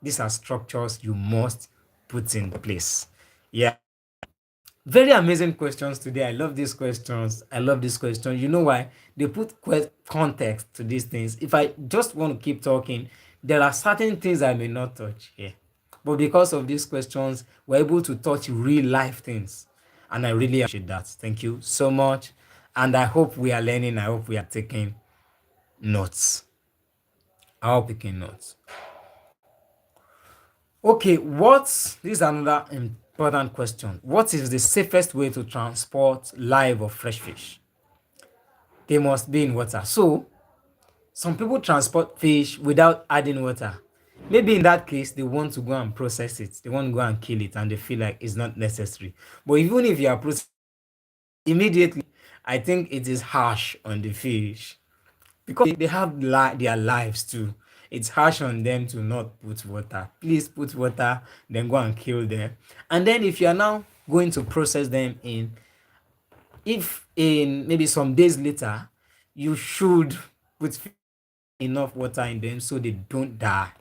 these are structures you must put in place. Yeah. Very amazing questions today. I love these questions. I love these questions. You know why? They put context to these things. If I just want to keep talking, there are certain things I may not touch here. But because of these questions, we're able to touch real life things. And I really appreciate that. Thank you so much. And I hope we are learning. I hope we are taking notes. I hope taking notes. Okay, this is another important question. What is the safest way to transport live or fresh fish? They must be in water. So, some people transport fish without adding water. Maybe in that case, they want to go and process it. They want to go and kill it and they feel like it's not necessary. But even if you are processing immediately, I think it is harsh on the fish, because they have their lives too. it's harsh on them to not put water. Please put water, then go and kill them. And then if you are now going to process them in, if in maybe some days later, you should put enough water in them so they don't die.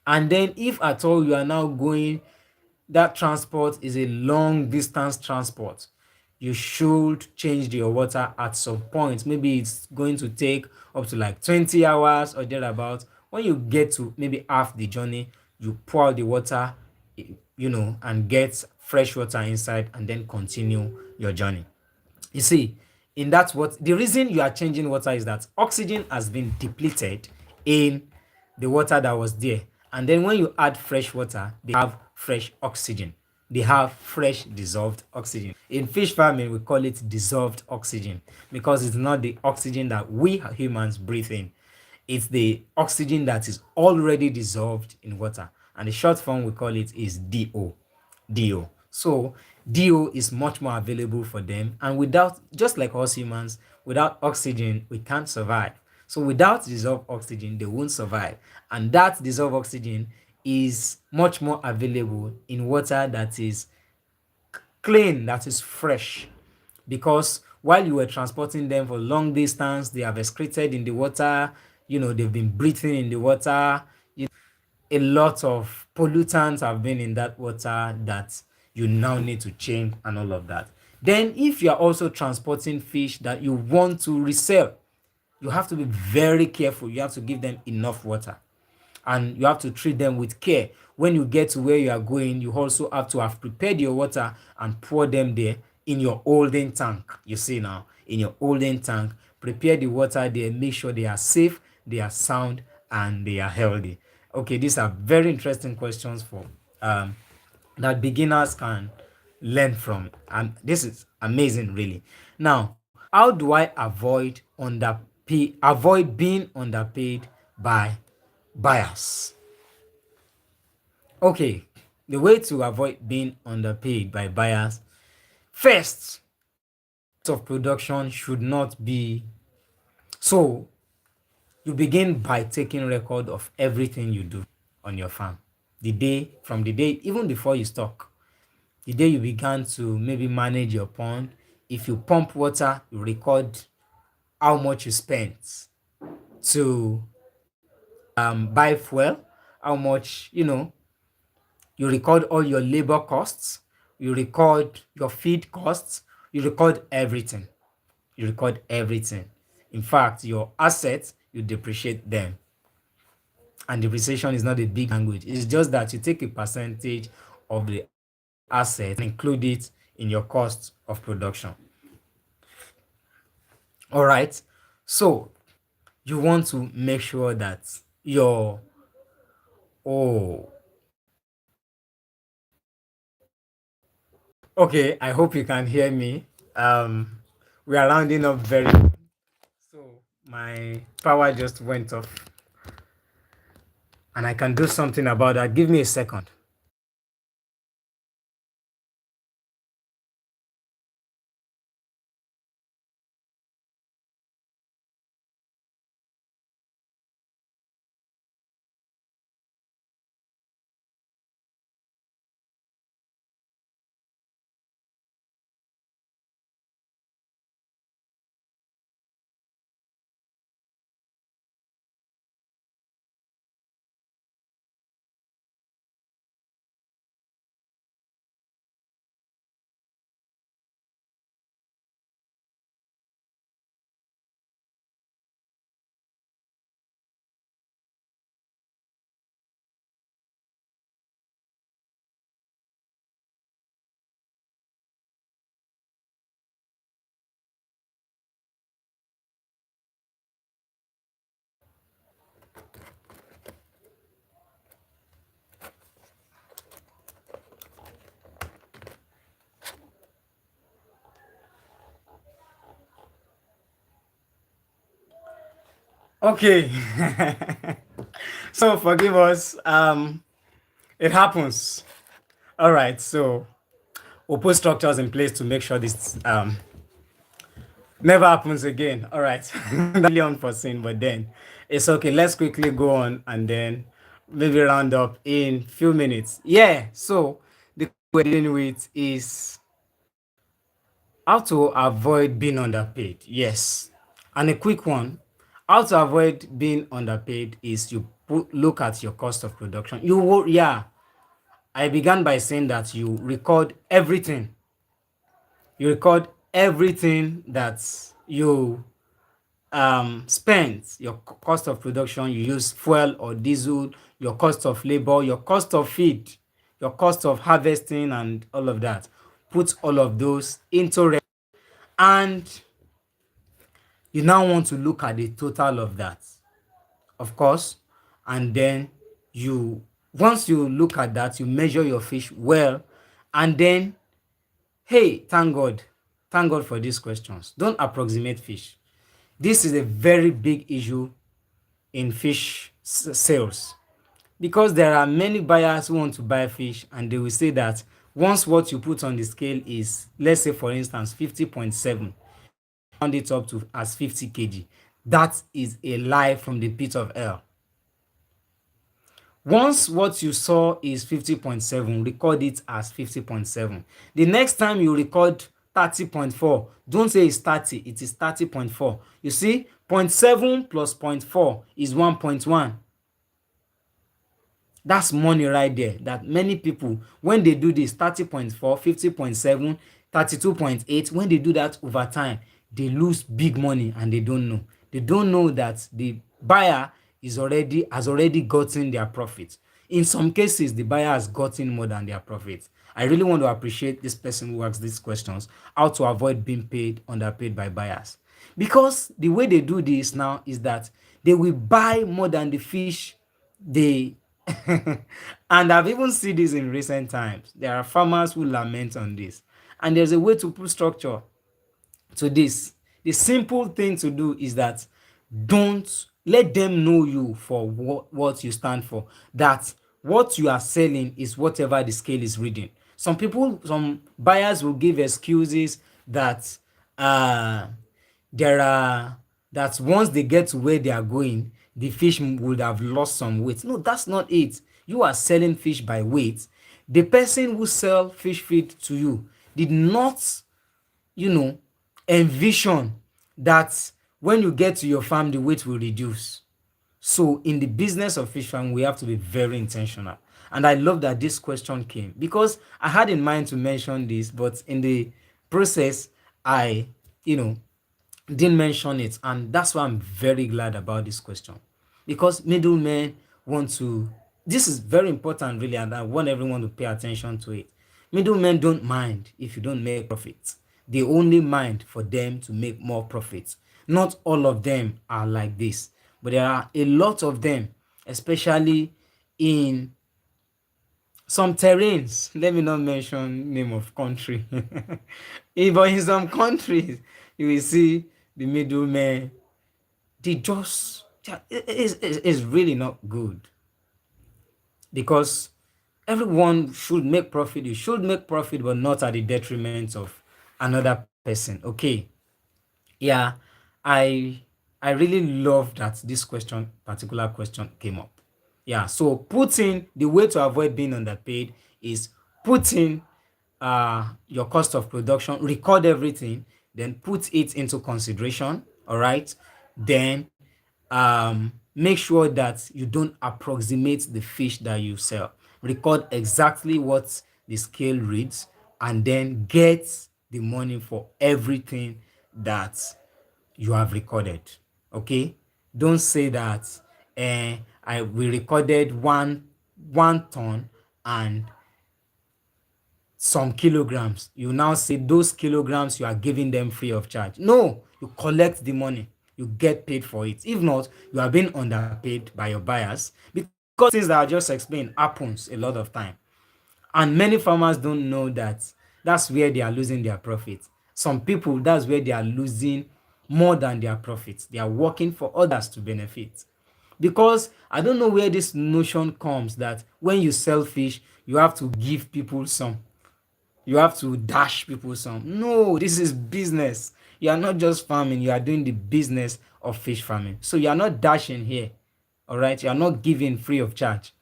And then if at all you are now going, that transport is a long distance transport, you should change your water at some point. Maybe it's going to take up to like 20 hours or thereabout. When you get to maybe half the journey, you pour out the water, and get fresh water inside and then continue your journey. You see, in that, what the reason you are changing water is that oxygen has been depleted in the water that was there. And then when you add fresh water, they have fresh oxygen. They have fresh dissolved oxygen. In fish farming, we call it dissolved oxygen because it's not the oxygen that we humans breathe in. It's the oxygen that is already dissolved in water. And the short form we call it is DO. DO. So DO is much more available for them. And without, just like us humans, without oxygen, we can't survive. So without dissolved oxygen, they won't survive. And that dissolved oxygen is much more available in water that is clean, that is fresh. Because while you were transporting them for long distance, they have excreted in the water, they've been breathing in the water. A lot of pollutants have been in that water that you now need to change and all of that. Then if you are also transporting fish that you want to resell, you have to be very careful. You have to give them enough water and you have to treat them with care. When you get to where you are going, you also have to have prepared your water and pour them there in your holding tank. You see now, in your holding tank, prepare the water there, make sure they are safe, they are sound, and they are healthy. Okay, these are very interesting questions for that beginners can learn from, and this is amazing, really. Now, how do I avoid being underpaid by buyers? Okay, the way to avoid being underpaid by buyers, first, of production should not be so. You begin by taking record of everything you do on your farm. The day, even before you stock, the day you began to maybe manage your pond. If you pump water, you record how much you spent to buy fuel, how much, you record all your labor costs, you record your feed costs, you record everything. You record everything. In fact, your assets, you depreciate them. And depreciation is not a big language. It's just that you take a percentage of the asset and include it in your cost of production. All right. So you want to make sure that your oh okay, I hope you can hear me. We are rounding up very, so my power just went off and I can do something about that. Give me a second. Okay. So forgive us. It happens. All right. So we'll put structures in place to make sure this never happens again. All right. That's really unforeseen, but then It's okay. Let's quickly go on and then maybe round up in few minutes. Yeah. So the we're dealing with is how to avoid being underpaid. Yes. And a quick one. How to avoid being underpaid is you look at your cost of production. You will, yeah. I began by saying that you record everything. You record everything that you spent, your cost of production, you use fuel or diesel, your cost of labor, your cost of feed, your cost of harvesting, and all of that. Put all of those into and you now want to look at the total of that, of course, and then you once you look at that, you measure your fish well, and then hey, thank God for these questions. Don't approximate fish. This is a very big issue in fish sales because there are many buyers who want to buy fish and they will say that once what you put on the scale is, let's say for instance 50.7, round it up to as 50 kg. That is a lie from the pit of hell. Once what you saw is 50.7, record it as 50.7. The next time you record 30.4, don't say it's 30, it is 30.4. You see, zero point 0.7 plus zero point 0.4 is 1.1. That's money right there that many people, when they do this 30.4, 50.7, 32.8, when they do that over time, they lose big money and they don't know. They don't know that the buyer has already gotten their profit. In some cases, the buyer has gotten more than their profit. I really want to appreciate this person who asks these questions, how to avoid being underpaid by buyers. Because the way they do this now is that they will buy more than the fish they and I've even seen this in recent times. There are farmers who lament on this. And there's a way to put structure to this. The simple thing to do is that don't let them know you for what you stand for. That what you are selling is whatever the scale is reading. Some buyers will give excuses that uh there are that once they get to where they are going, the fish would have lost some weight. No, that's not it. You are selling fish by weight. The person who sell fish feed to you did not, you know, envision that when you get to your farm, the weight will reduce. So in the business of fish farm, we have to be very intentional. And I love that this question came because I had in mind to mention this, but in the process, I, you know, didn't mention it. And that's why I'm very glad about this question. Because middlemen want to, this is very important, really, and I want everyone to pay attention to it. Middlemen don't mind if you don't make profits. They only mind for them to make more profits. Not all of them are like this, but there are a lot of them, especially in some terrains. Let me not mention name of country. But in some countries, you will see the middlemen. They just it's really not good because everyone should make profit. You should make profit, but not at the detriment of another person. Okay. Yeah, I I really love that this particular question came up. Yeah, so putting the way to avoid being underpaid is putting your cost of production, record everything, then put it into consideration. All right, then make sure that you don't approximate the fish that you sell. Record exactly what the scale reads, and then get the money for everything that you have recorded. Okay, don't say that I we recorded one ton and some kilograms. You now say those kilograms you are giving them free of charge. No, you collect the money, you get paid for it. If not, you are being underpaid by your buyers because things that I just explained happens a lot of time. And many farmers don't know that that's where they are losing their profit. Some people, that's where they are losing more than their profits. They are working for others to benefit. Because I don't know where this notion comes that when you sell fish, you have to give people some. You have to dash people some. No, this is business. You are not just farming, you are doing the business of fish farming. So you are not dashing here, all right? You are not giving free of charge.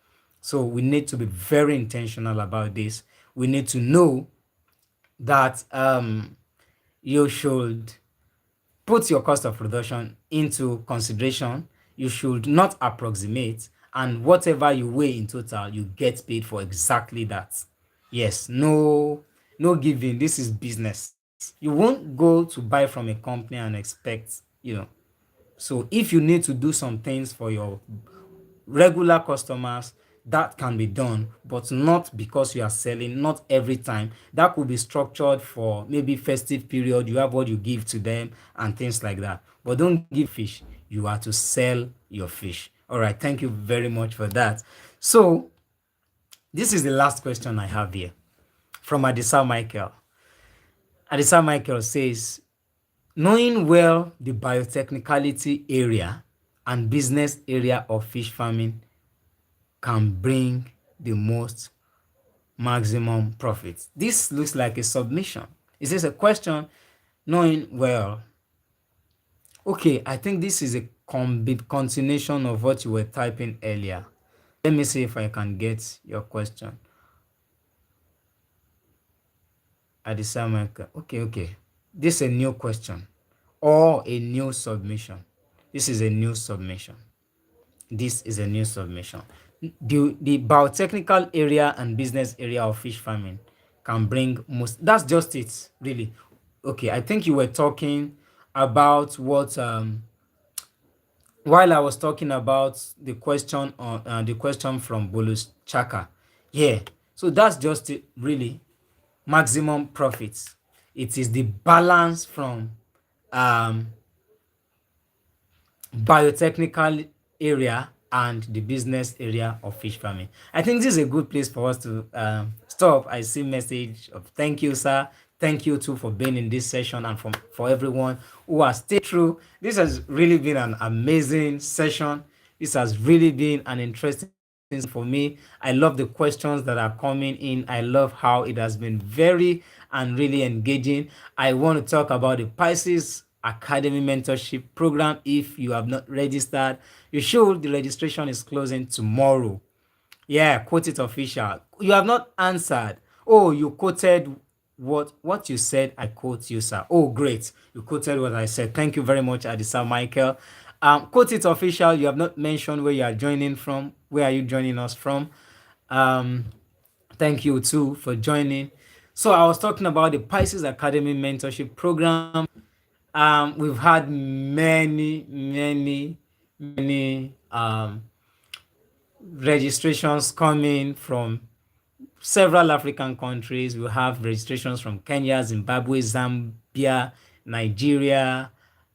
So we need to be very intentional about this. We need to know that you should put your cost of production into consideration. You should not approximate, and whatever you weigh in total, you get paid for exactly that. Yes, no giving. This is business. You won't go to buy from a company and expect, so if you need to do some things for your regular customers, that can be done, but not because you are selling, not every time. That could be structured for maybe festive period. You have what you give to them and things like that. But don't give fish. You are to sell your fish. All right. Thank you very much for that. So this is the last question I have here from Adisa Michael. Adisa Michael says, knowing well the biotechnicality area and business area of fish farming can bring the most maximum profits. This looks like a submission. Is this a question? Knowing well. Okay, I think this is a continuation of what you were typing earlier. Let me see if I can get your question. Adisa Michael. Okay. This is a new question or a new submission. This is a new submission. This is a new submission. The biotechnical area and business area of fish farming can bring most. That's just it, really. Okay, I think you were talking about what while I was talking about the question from Bolus Chaka. Yeah, so that's just it, really. Maximum profits. It is the balance from um biotechnical area and the business area of fish farming. I think this is a good place for us to stop. I see message of thank you, sir. Thank you too for being in this session and for everyone who has stayed through. This has really been an amazing session. This has really been an interesting for me. I love the questions that are coming in. I love how it has been very and really engaging. I want to talk about the Pisces Academy Mentorship Program. If you have not registered, you should. The registration is closing tomorrow. Yeah, quote it official. You have not answered. Oh, you quoted what you said. I quote you, sir. Oh, great. You quoted what I said. Thank you very much, Adisa Michael. Quote it official. You have not mentioned where you are joining from. Where are you joining us from? Um, Thank you too for joining. So I was talking about the Pisces Academy Mentorship Program. We've had many registrations coming from several African countries. We have registrations from Kenya, Zimbabwe, Zambia, Nigeria,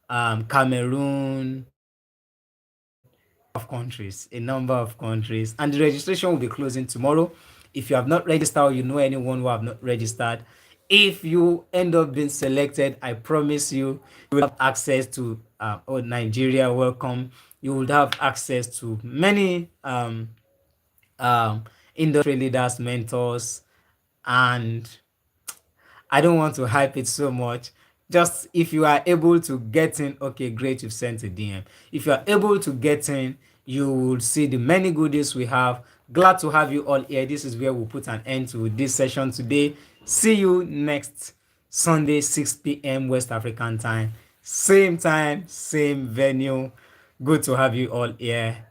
Cameroon, a number of countries, and the registration will be closing tomorrow. If you have not registered or you know anyone who have not registered, if you end up being selected, I promise you will have access to Nigeria. Welcome. You will have access to many industry leaders, mentors, and I don't want to hype it so much. Just if you are able to get in, okay, great, you've sent a DM. If you are able to get in, you will see the many goodies we have. Glad to have you all here. This is where we'll put an end to this session today. See you next Sunday, 6 p.m. West African time, same venue. Good to have you all here.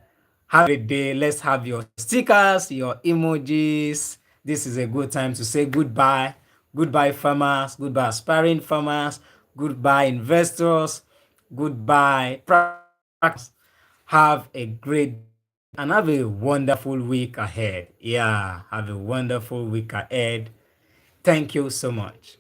Have a day. Let's have your stickers, your emojis. This is a good time to say goodbye. Goodbye, farmers. Goodbye, aspiring farmers. Goodbye, investors. Goodbye, practice. Have a great and have a wonderful week ahead. Yeah, have a wonderful week ahead. Thank you so much.